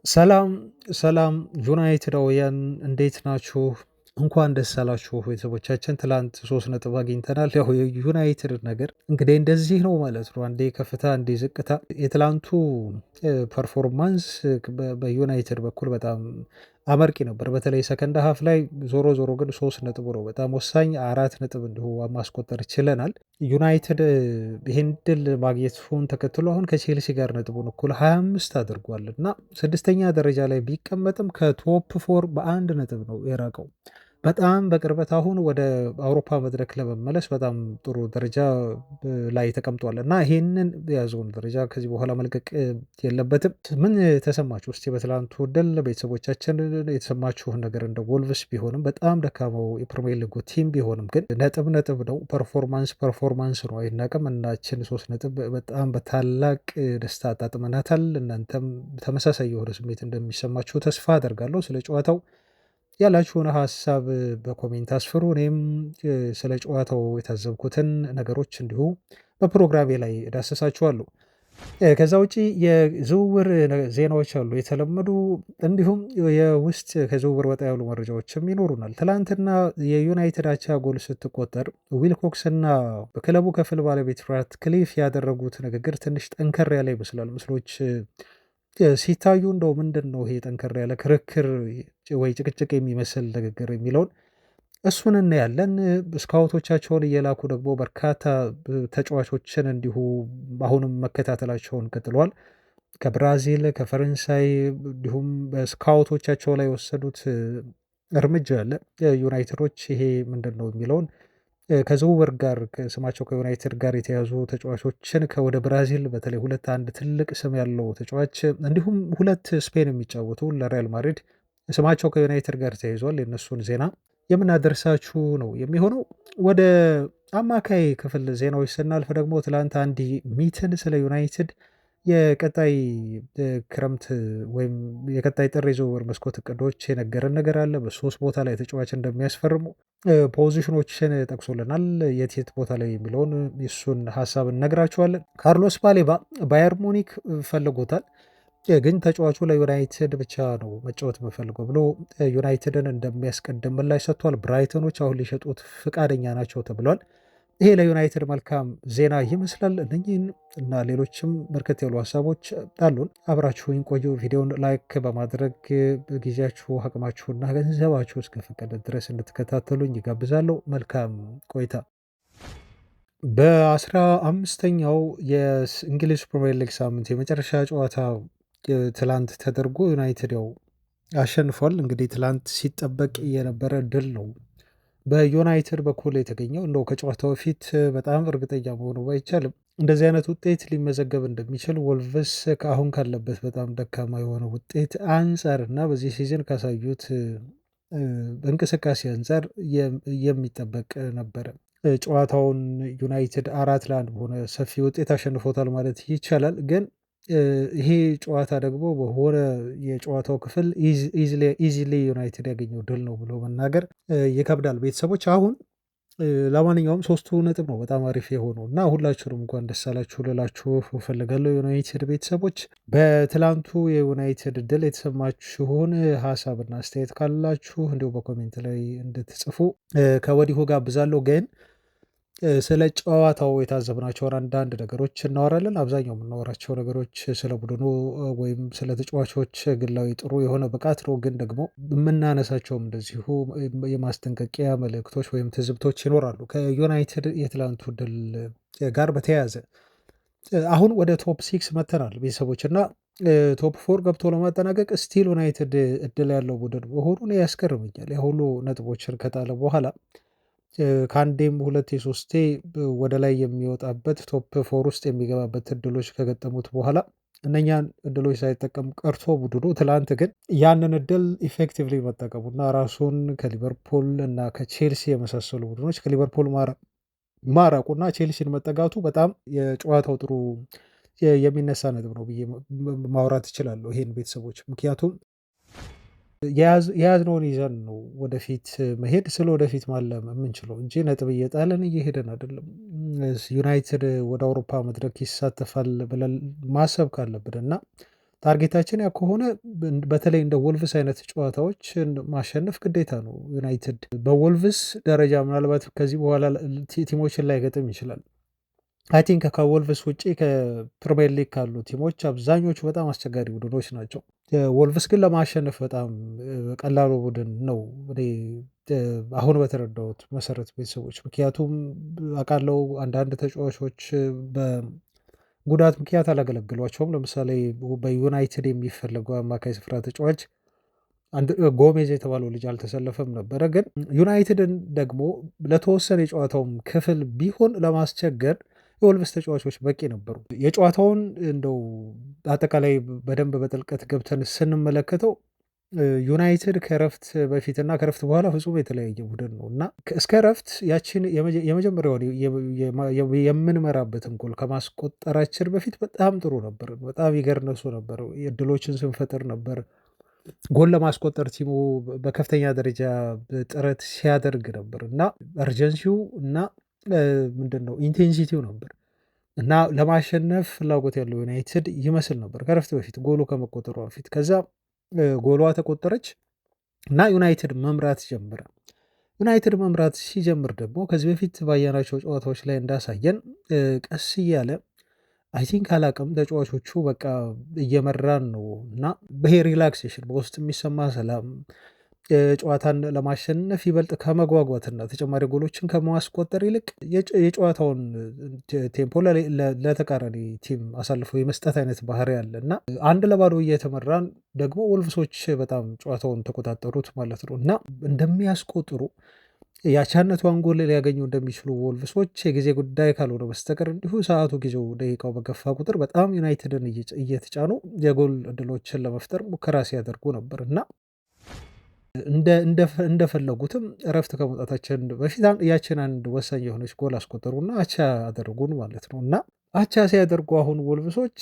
ሰላም ሰላም ዩናይትዳውያን እንዴት ናችሁ? እንኳን ደስ አላችሁ ቤተሰቦቻችን። ትላንት 3 ነጥብ አግኝተናል። ያው የዩናይትድ ነገር እንግዲህ እንደዚህ ነው ማለት ነው። አንዴ ከፍታ አንዴ ዝቅታ። የትላንቱ ፐርፎርማንስ በዩናይትድ በኩል በጣም አመርቂ ነበር። በተለይ ሰከንድ ሀፍ ላይ ዞሮ ግን 3 ነጥቡ ነው በጣም ወሳኝ። 4 ነጥብ እንዲሁ ማስቆጠር ችለናል። ዩናይትድ ይህን ድል ማግኘቱን ተከትሎ አሁን ከቼልሲ ጋር ነጥቡን እኩል 25 አድርጓል እና ስድስተኛ ደረጃ ላይ ቢቀመጥም ከቶፕ ፎር በአንድ ነጥብ ነው የራቀው። በጣም በቅርበት አሁን ወደ አውሮፓ መድረክ ለመመለስ በጣም ጥሩ ደረጃ ላይ ተቀምጧል እና ይሄንን የያዘውን ደረጃ ከዚህ በኋላ መልቀቅ የለበትም። ምን ተሰማችሁ እስቲ በትላንቱ ድል? ቤተሰቦቻችን የተሰማችሁን ነገር እንደ ወልቭስ ቢሆንም በጣም ደካማው የፕሪሚየር ሊጉ ቲም ቢሆንም ግን ነጥብ ነው። ፐርፎርማንስ ነው አይናቅም። እናችን 3 ነጥብ በጣም በታላቅ ደስታ አጣጥመናታል። እናንተም ተመሳሳይ የሆነ ስሜት እንደሚሰማችሁ ተስፋ አደርጋለሁ። ስለ ጨዋታው ያላችሁን ሀሳብ በኮሜንት አስፍሩ። እኔም ስለ ጨዋታው የታዘብኩትን ነገሮች እንዲሁ በፕሮግራሜ ላይ እዳሰሳችኋለሁ። ከዛ ውጪ የዝውውር ዜናዎች አሉ የተለመዱ፣ እንዲሁም የውስጥ ከዝውውር ወጣ ያሉ መረጃዎችም ይኖሩናል። ትላንትና የዩናይትድ አቻ ጎል ስትቆጠር ዊልኮክስ እና በክለቡ ከፍል ባለቤት ራትክሊፍ ያደረጉት ንግግር ትንሽ ጠንከር ያለ ይመስላል። ምስሎች ሲታዩ እንደው ምንድን ነው ይሄ ጠንከር ያለ ክርክር ወይ ጭቅጭቅ የሚመስል ንግግር የሚለውን እሱን እናያለን። ስካውቶቻቸውን እየላኩ ደግሞ በርካታ ተጫዋቾችን እንዲሁ አሁንም መከታተላቸውን ቀጥለዋል። ከብራዚል፣ ከፈረንሳይ እንዲሁም በስካውቶቻቸው ላይ የወሰዱት እርምጃ አለ። ዩናይትዶች ይሄ ምንድን ነው የሚለውን ከዝውውር ጋር ስማቸው ከዩናይትድ ጋር የተያዙ ተጫዋቾችን ከወደ ብራዚል በተለይ አንድ ትልቅ ስም ያለው ተጫዋች እንዲሁም ሁለት ስፔን የሚጫወቱ ለሪያል ማድሪድ ስማቸው ከዩናይትድ ጋር ተያይዟል። የእነሱን ዜና የምናደርሳችሁ ነው የሚሆነው። ወደ አማካይ ክፍል ዜናዎች ስናልፍ ደግሞ ትላንት አንዲ ሚትን ስለ ዩናይትድ የቀጣይ ክረምት ወይም የቀጣይ ጥር የዝውውር መስኮት እቅዶች የነገረን ነገር አለ። በሶስት ቦታ ላይ ተጫዋች እንደሚያስፈርሙ ፖዚሽኖችን ጠቅሶልናል። የት ቦታ ላይ የሚለውን የሱን ሀሳብ እነግራችኋለን። ካርሎስ ባሌባ ባየር ሙኒክ ፈልጎታል፣ ግን ተጫዋቹ ለዩናይትድ ብቻ ነው መጫወት የምፈልገው ብሎ ዩናይትድን እንደሚያስቀድም ምላሽ ሰጥቷል። ብራይተኖች አሁን ሊሸጡት ፍቃደኛ ናቸው ተብሏል። ይሄ ለዩናይትድ መልካም ዜና ይመስላል። እነኚህን እና ሌሎችም በርከት ያሉ ሀሳቦች አሉን። አብራችሁኝ ቆዩ። ቪዲዮን ላይክ በማድረግ ጊዜያችሁ አቅማችሁና ገንዘባችሁ እስከፈቀደ ድረስ እንድትከታተሉኝ ይጋብዛለሁ። መልካም ቆይታ። በ15ኛው የእንግሊዝ ፕሪሚየር ሊግ ሳምንት የመጨረሻ ጨዋታ ትላንት ተደርጎ ዩናይትድ ያው አሸንፏል። እንግዲህ ትላንት ሲጠበቅ የነበረ ድል ነው በዩናይትድ በኩል የተገኘው። እንደው ከጨዋታው በፊት በጣም እርግጠኛ መሆኑ ባይቻልም እንደዚህ አይነት ውጤት ሊመዘገብ እንደሚችል ወልቭስ ከአሁን ካለበት በጣም ደካማ የሆነ ውጤት አንጻር እና በዚህ ሲዝን ካሳዩት እንቅስቃሴ አንጻር የሚጠበቅ ነበረ። ጨዋታውን ዩናይትድ 4-1 በሆነ ሰፊ ውጤት አሸንፎታል ማለት ይቻላል። ግን ይሄ ጨዋታ ደግሞ በሆነ የጨዋታው ክፍል ኢዚሊ ዩናይትድ ያገኘው ድል ነው ብሎ መናገር ይከብዳል። ቤተሰቦች አሁን ለማንኛውም 3 ነጥብ ነው በጣም አሪፍ የሆነው እና ሁላችሁንም እንኳን ደስ አላችሁ ልላችሁ እፈልጋለሁ። ዩናይትድ ቤተሰቦች በትላንቱ የዩናይትድ ድል የተሰማችሁን ሀሳብና አስተያየት ካላችሁ እንዲሁ በኮሜንት ላይ እንድትጽፉ ከወዲሁ ጋብዛለሁ። ግን ስለ ጨዋታው የታዘብናቸውን አንዳንድ ነገሮች እናወራለን። አብዛኛው የምናወራቸው ነገሮች ስለ ቡድኑ ወይም ስለ ተጫዋቾች ግላዊ ጥሩ የሆነ ብቃት ነው። ግን ደግሞ የምናነሳቸውም እንደዚሁ የማስጠንቀቂያ መልእክቶች ወይም ትዝብቶች ይኖራሉ። ከዩናይትድ የትላንቱ ድል ጋር በተያያዘ አሁን ወደ ቶፕ 6 መተናል ቤተሰቦች እና ቶፕ 4 ገብቶ ለማጠናቀቅ ስቲል ዩናይትድ እድል ያለው ቡድን መሆኑን ያስገርምኛል። የሁሉ ነጥቦችን ከጣለ በኋላ ከአንዴም ሁለቴ ሶስቴ ወደ ላይ የሚወጣበት ቶፕ 4 ውስጥ የሚገባበት እድሎች ከገጠሙት በኋላ እነኛን እድሎች ሳይጠቀም ቀርቶ ቡድኑ ትላንት ግን ያንን እድል ኢፌክቲቭሊ መጠቀሙና ራሱን ከሊቨርፑል እና ከቼልሲ የመሳሰሉ ቡድኖች ከሊቨርፑል ማራቁና ቼልሲን መጠጋቱ በጣም የጨዋታው ጥሩ የሚነሳ ነጥብ ነው ብዬ ማውራት እችላለሁ ይሄን ቤተሰቦች። ምክንያቱም የያዝነውን ይዘን ነው ወደፊት መሄድ ስለ ወደፊት ማለም የምንችለው እንጂ ነጥብ እየጣለን እየሄደን አይደለም። ዩናይትድ ወደ አውሮፓ መድረክ ይሳተፋል ብለን ማሰብ ካለብን እና ታርጌታችን ያ ከሆነ በተለይ እንደ ወልቭስ አይነት ጨዋታዎችን ማሸነፍ ግዴታ ነው። ዩናይትድ በወልቭስ ደረጃ ምናልባት ከዚህ በኋላ ቲሞችን ላይገጥም ይችላል። አይ ቲንክ ከወልቭስ ውጪ ከፕሪሚየር ሊግ ካሉ ቲሞች አብዛኞቹ በጣም አስቸጋሪ ቡድኖች ናቸው። ወልቭስ ግን ለማሸነፍ በጣም ቀላሉ ቡድን ነው እኔ አሁን በተረዳሁት መሰረት ቤተሰቦች። ምክንያቱም አውቃለሁ አንዳንድ ተጫዋቾች በጉዳት ምክንያት አላገለግሏቸውም። ለምሳሌ በዩናይትድ የሚፈለገው አማካይ ስፍራ ተጫዋች ጎሜዝ የተባለው ልጅ አልተሰለፈም ነበረ። ግን ዩናይትድን ደግሞ ለተወሰነ የጨዋታውም ክፍል ቢሆን ለማስቸገር የወልቭስ ተጫዋቾች በቂ ነበሩ። የጨዋታውን እንደው አጠቃላይ በደንብ በጥልቀት ገብተን ስንመለከተው ዩናይትድ ከረፍት በፊትና ከረፍት በኋላ ፍጹም የተለያየ ቡድን ነው እና እስከ ረፍት ያችን የመጀመሪያውን የምንመራበትን ጎል ከማስቆጠራችን በፊት በጣም ጥሩ ነበር። በጣም ይገርነሱ ነበር። እድሎችን ስንፈጥር ነበር። ጎል ለማስቆጠር ቲሙ በከፍተኛ ደረጃ ጥረት ሲያደርግ ነበር እና እርጀንሲው እና ምንድን ነው ኢንቴንሲቲው ነበር እና ለማሸነፍ ፍላጎት ያለው ዩናይትድ ይመስል ነበር ከረፍት በፊት ጎሉ ከመቆጠሩ በፊት። ከዛ ጎሏ ተቆጠረች እና ዩናይትድ መምራት ጀመረ። ዩናይትድ መምራት ሲጀምር ደግሞ ከዚህ በፊት ባየናቸው ጨዋታዎች ላይ እንዳሳየን ቀስ እያለ አይ ቲንክ አላቅም ተጫዋቾቹ በቃ እየመራን ነው እና በሄ ሪላክሴሽን በውስጥ የሚሰማ ሰላም ጨዋታን ለማሸነፍ ይበልጥ ከመጓጓትና ተጨማሪ ጎሎችን ከማስቆጠር ይልቅ የጨዋታውን ቴምፖ ለተቃራኒ ቲም አሳልፎ የመስጠት አይነት ባህሪ አለ እና 1-0 እየተመራን ደግሞ ወልቭሶች በጣም ጨዋታውን ተቆጣጠሩት ማለት ነው እና እንደሚያስቆጥሩ የአቻነቷን ጎል ሊያገኙ እንደሚችሉ ወልቭሶች የጊዜ ጉዳይ ካልሆነ በስተቀር እንዲሁ ሰዓቱ ጊዜው ደቂቃው በገፋ ቁጥር በጣም ዩናይትድን እየተጫኑ የጎል እድሎችን ለመፍጠር ሙከራ ሲያደርጉ ነበር እና እንደፈለጉትም እረፍት ከመውጣታችን በፊት ያችን አንድ ወሳኝ የሆነች ጎል አስቆጠሩና አቻ አደረጉን ማለት ነው እና አቻ ሲያደርጉ አሁን ወልቭሶች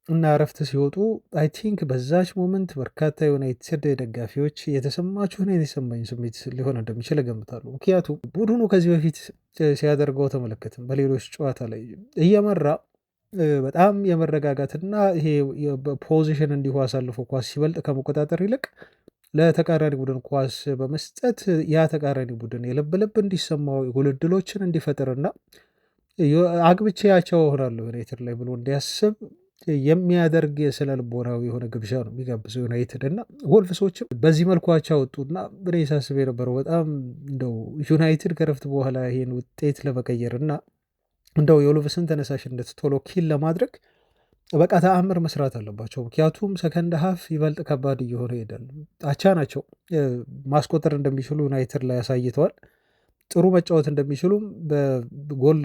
እና እረፍት ሲወጡ አይ ቲንክ በዛች ሞመንት በርካታ ዩናይትድ ደጋፊዎች የተሰማችሁን የተሰማኝ ስሜት ሊሆን እንደሚችል እገምታለሁ። ምክንያቱም ቡድኑ ከዚህ በፊት ሲያደርገው ተመለከትም በሌሎች ጨዋታ ላይ እየመራ በጣም የመረጋጋትና ይሄ ፖዚሽን እንዲሁ አሳልፎ ኳስ ሲበልጥ ከመቆጣጠር ይልቅ ለተቃራኒ ቡድን ኳስ በመስጠት ያ ተቃራኒ ቡድን የልብ ልብ እንዲሰማው የጎል ዕድሎችን እንዲፈጥርና አግብቼ ያቸው እሆናለሁ ዩናይትድ ላይ ብሎ እንዲያስብ የሚያደርግ የስነ ልቦናዊ የሆነ ግብዣ ነው የሚጋብዘው ዩናይትድ እና ወልቭሶችም በዚህ መልኩ አቻ ወጡና እኔ ሳስብ የነበረው በጣም እንደው ዩናይትድ ከረፍት በኋላ ይሄን ውጤት ለመቀየር እና እንደው የወልቭስን ተነሳሽነት ቶሎ ኪል ለማድረግ በቃ ተአምር መስራት አለባቸው። ምክንያቱም ሰከንድ ሀፍ ይበልጥ ከባድ እየሆነ ይሄዳል። አቻ ናቸው። ማስቆጠር እንደሚችሉ ዩናይትድ ላይ ያሳይተዋል። ጥሩ መጫወት እንደሚችሉም በጎል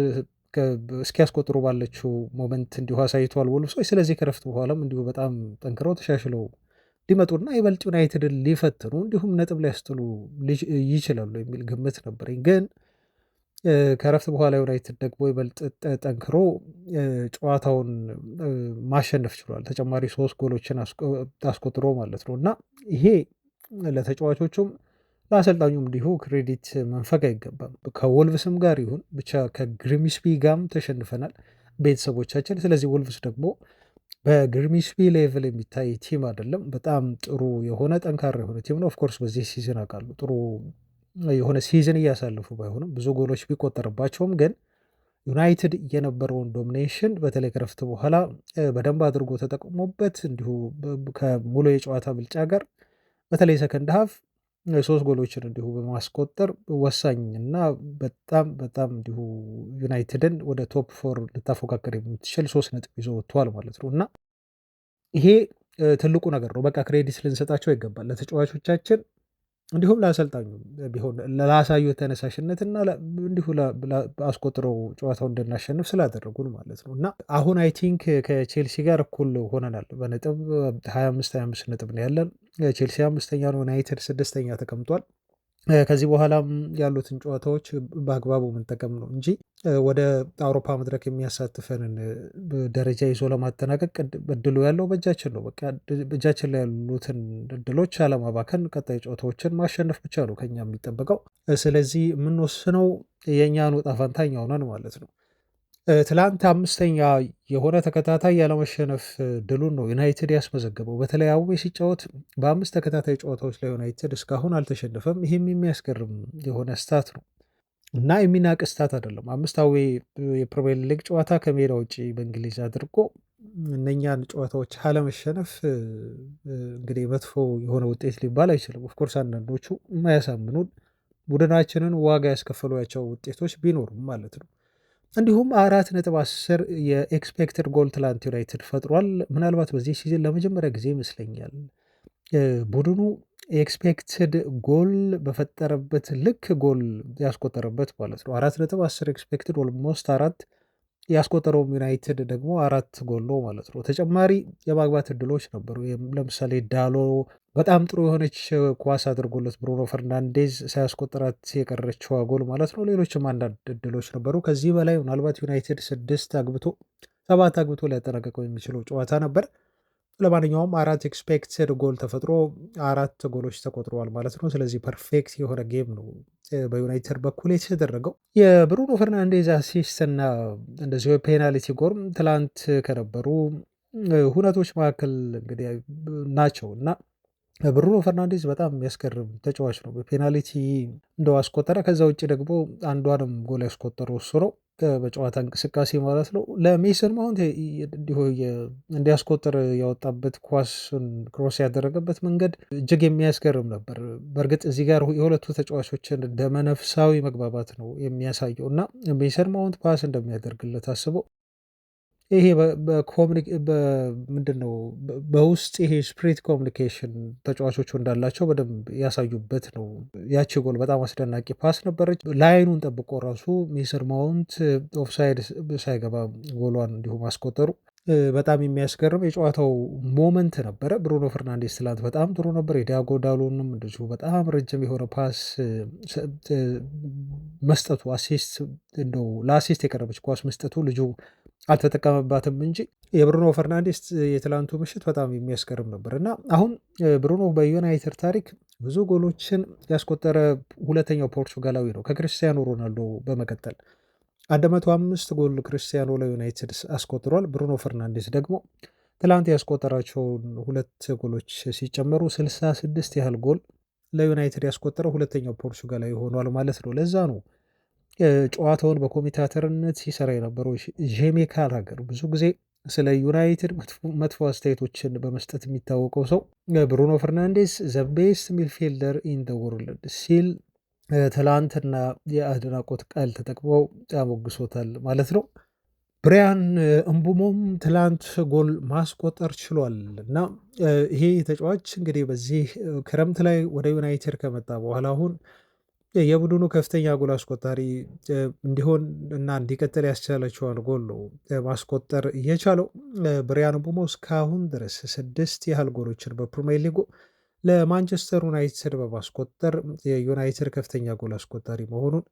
እስኪያስቆጥሩ ባለችው ሞመንት እንዲሁ አሳይተዋል ወልቭሶች። ስለዚህ ከረፍት በኋላም እንዲሁ በጣም ጠንክረው ተሻሽለው ሊመጡና ይበልጥ ዩናይትድን ሊፈትኑ እንዲሁም ነጥብ ሊያስጥሉ ይችላሉ የሚል ግምት ነበረኝ። ግን ከረፍት በኋላ ዩናይትድ ደግሞ ይበልጥ ጠንክሮ ጨዋታውን ማሸነፍ ችሏል። ተጨማሪ 3 ጎሎችን አስቆጥሮ ማለት ነው እና ይሄ ለተጫዋቾቹም ለአሰልጣኙም እንዲሁ ክሬዲት መንፈግ አይገባም። ከወልቭስም ጋር ይሁን ብቻ ከግሪምስቢ ጋርም ተሸንፈናል ቤተሰቦቻችን። ስለዚህ ወልቭስ ደግሞ በግሪምስቢ ሌቭል የሚታይ ቲም አይደለም። በጣም ጥሩ የሆነ ጠንካራ የሆነ ቲም ነው። ኦፍኮርስ በዚህ ሲዝን አውቃሉ ጥሩ የሆነ ሲዝን እያሳለፉ ባይሆንም ብዙ ጎሎች ቢቆጠርባቸውም ግን ዩናይትድ የነበረውን ዶሚኔሽን በተለይ ከረፍት በኋላ በደንብ አድርጎ ተጠቅሞበት እንዲሁ ከሙሉ የጨዋታ ብልጫ ጋር በተለይ ሰከንድ ሀፍ 3 ጎሎችን እንዲሁ በማስቆጠር ወሳኝ እና በጣም በጣም እንዲሁ ዩናይትድን ወደ ቶፕ 4 ልታፎካከር የምትችል 3 ነጥብ ይዞ ወጥተዋል ማለት ነው እና ይሄ ትልቁ ነገር ነው። በቃ ክሬዲት ልንሰጣቸው ይገባል ለተጫዋቾቻችን እንዲሁም ለአሰልጣኙ ቢሆን ላሳዩ ተነሳሽነትና እንዲሁ አስቆጥረው ጨዋታው እንድናሸንፍ ስላደረጉን ማለት ነው እና አሁን አይ ቲንክ ከቼልሲ ጋር እኩል ሆነናል በነጥብ 25 ነጥብ ነው ያለን። ቼልሲ 5ኛ ነው፣ ዩናይትድ 6ኛ ተቀምጧል። ከዚህ በኋላም ያሉትን ጨዋታዎች በአግባቡ መጠቀም ነው እንጂ ወደ አውሮፓ መድረክ የሚያሳትፈንን ደረጃ ይዞ ለማጠናቀቅ እድሉ ያለው በእጃችን ነው። በቃ በእጃችን ላይ ያሉትን እድሎች አለማባከን፣ ቀጣይ ጨዋታዎችን ማሸነፍ ብቻ ነው ከኛ የሚጠበቀው። ስለዚህ የምንወስነው የእኛን ዕጣ ፈንታ እኛው ነን ማለት ነው። ትላንት 5ኛ የሆነ ተከታታይ ያለመሸነፍ ድሉን ነው ዩናይትድ ያስመዘገበው። በተለይ አዌ ሲጫወት በ5 ተከታታይ ጨዋታዎች ላይ ዩናይትድ እስካሁን አልተሸነፈም። ይህም የሚያስገርም የሆነ ስታት ነው እና የሚናቅ ስታት አይደለም። 5 አዌ የፕሪሚየር ሊግ ጨዋታ ከሜዳ ውጪ በእንግሊዝ አድርጎ እነኛን ጨዋታዎች አለመሸነፍ እንግዲህ መጥፎ የሆነ ውጤት ሊባል አይችልም። ኦፍኮርስ አንዳንዶቹ የማያሳምኑን ቡድናችንን ዋጋ ያስከፈሏቸው ውጤቶች ቢኖሩም ማለት ነው። እንዲሁም 4.10 የኤክስፔክትድ ጎል ትላንት ዩናይትድ ፈጥሯል። ምናልባት በዚህ ሲዝን ለመጀመሪያ ጊዜ ይመስለኛል ቡድኑ ኤክስፔክትድ ጎል በፈጠረበት ልክ ጎል ያስቆጠረበት ማለት ነው። 4.10 ኤክስፔክትድ ኦልሞስት 4 ያስቆጠረውም ዩናይትድ ደግሞ 4 ጎል ነው ማለት ነው። ተጨማሪ የማግባት እድሎች ነበሩ። ለምሳሌ ዳሎ በጣም ጥሩ የሆነች ኳስ አድርጎለት ብሩኖ ፈርናንዴዝ ሳያስቆጠራት የቀረችዋ ጎል ማለት ነው። ሌሎችም አንዳንድ እድሎች ነበሩ። ከዚህ በላይ ምናልባት ዩናይትድ 6 አግብቶ 7 አግብቶ ሊያጠናቀቀው የሚችለው ጨዋታ ነበር። ለማንኛውም 4 ኤክስፔክትድ ጎል ተፈጥሮ 4 ጎሎች ተቆጥረዋል ማለት ነው። ስለዚህ ፐርፌክት የሆነ ጌም ነው በዩናይትድ በኩል የተደረገው። የብሩኖ ፈርናንዴዝ አሲስት እና እንደዚሁ የፔናልቲ ጎርም ትላንት ከነበሩ ሁነቶች መካከል እንግዲህ ናቸው እና ብሩኖ ፈርናንዴዝ በጣም የሚያስገርም ተጫዋች ነው። በፔናልቲ እንደው አስቆጠረ። ከዛ ውጭ ደግሞ አንዷንም ጎል ያስቆጠረው እሱ ነው በጨዋታ እንቅስቃሴ ማለት ነው። ለሜሰን ማውንት እንዲሁ እንዲያስቆጥር ያወጣበት ኳስን ክሮስ ያደረገበት መንገድ እጅግ የሚያስገርም ነበር። በእርግጥ እዚህ ጋር የሁለቱ ተጫዋቾችን ደመነፍሳዊ መግባባት ነው የሚያሳየው እና ሜሰን ማውንት ፓስ እንደሚያደርግለት አስበው ይሄ ምንድን ነው በውስጥ ይሄ ስፕሪት ኮሚኒኬሽን ተጫዋቾቹ እንዳላቸው በደንብ ያሳዩበት ነው። ያቺ ጎል በጣም አስደናቂ ፓስ ነበረች። ላይኑን ጠብቆ ራሱ ሜሰን ማውንት ኦፍሳይድ ሳይገባ ጎሏን እንዲሁ ማስቆጠሩ በጣም የሚያስገርም የጨዋታው ሞመንት ነበረ። ብሩኖ ፈርናንዴስ ትላንት በጣም ጥሩ ነበር። የዲያጎ ዳሎንም እንደዚሁ በጣም ረጅም የሆነ ፓስ መስጠቱ አሲስት እንደው ለአሲስት የቀረበች ኳስ መስጠቱ ልጁ አልተጠቀመባትም እንጂ የብሩኖ ፈርናንዴስ የትላንቱ ምሽት በጣም የሚያስገርም ነበር እና አሁን ብሩኖ በዩናይትድ ታሪክ ብዙ ጎሎችን ያስቆጠረ ሁለተኛው ፖርቹጋላዊ ነው ከክርስቲያኖ ሮናልዶ በመቀጠል 105 ጎል ክርስቲያኖ ለዩናይትድ አስቆጥሯል። ብሩኖ ፈርናንዴስ ደግሞ ትላንት ያስቆጠራቸውን 2 ጎሎች ሲጨመሩ 66 ያህል ጎል ለዩናይትድ ያስቆጠረው ሁለተኛው ፖርቹጋላዊ ሆኗል ማለት ነው። ለዛ ነው ጨዋታውን በኮሜንታተርነት ሲሰራ የነበረው ጄሚ ካራገር ብዙ ጊዜ ስለ ዩናይትድ መጥፎ አስተያየቶችን በመስጠት የሚታወቀው ሰው ብሩኖ ፈርናንዴስ ዘ ቤስት ሚድፊልደር ኢን ዘ ወርልድ ሲል ትላንትና የአድናቆት ቃል ተጠቅመው ያሞግሶታል ማለት ነው። ብሪያን እምቡሞም ትላንት ጎል ማስቆጠር ችሏል እና ይሄ ተጫዋች እንግዲህ በዚህ ክረምት ላይ ወደ ዩናይትድ ከመጣ በኋላ አሁን የቡድኑ ከፍተኛ ጎል አስቆጣሪ እንዲሆን እና እንዲቀጥል ያስቻለችዋን ጎል ነው ማስቆጠር እየቻለው። ብሪያን እምቡሞ እስካሁን ድረስ 6 ያህል ጎሎችን በፕሪሚየር ሊጉ ለማንቸስተር ዩናይትድ በማስቆጠር የዩናይትድ ከፍተኛ ጎል አስቆጣሪ መሆኑን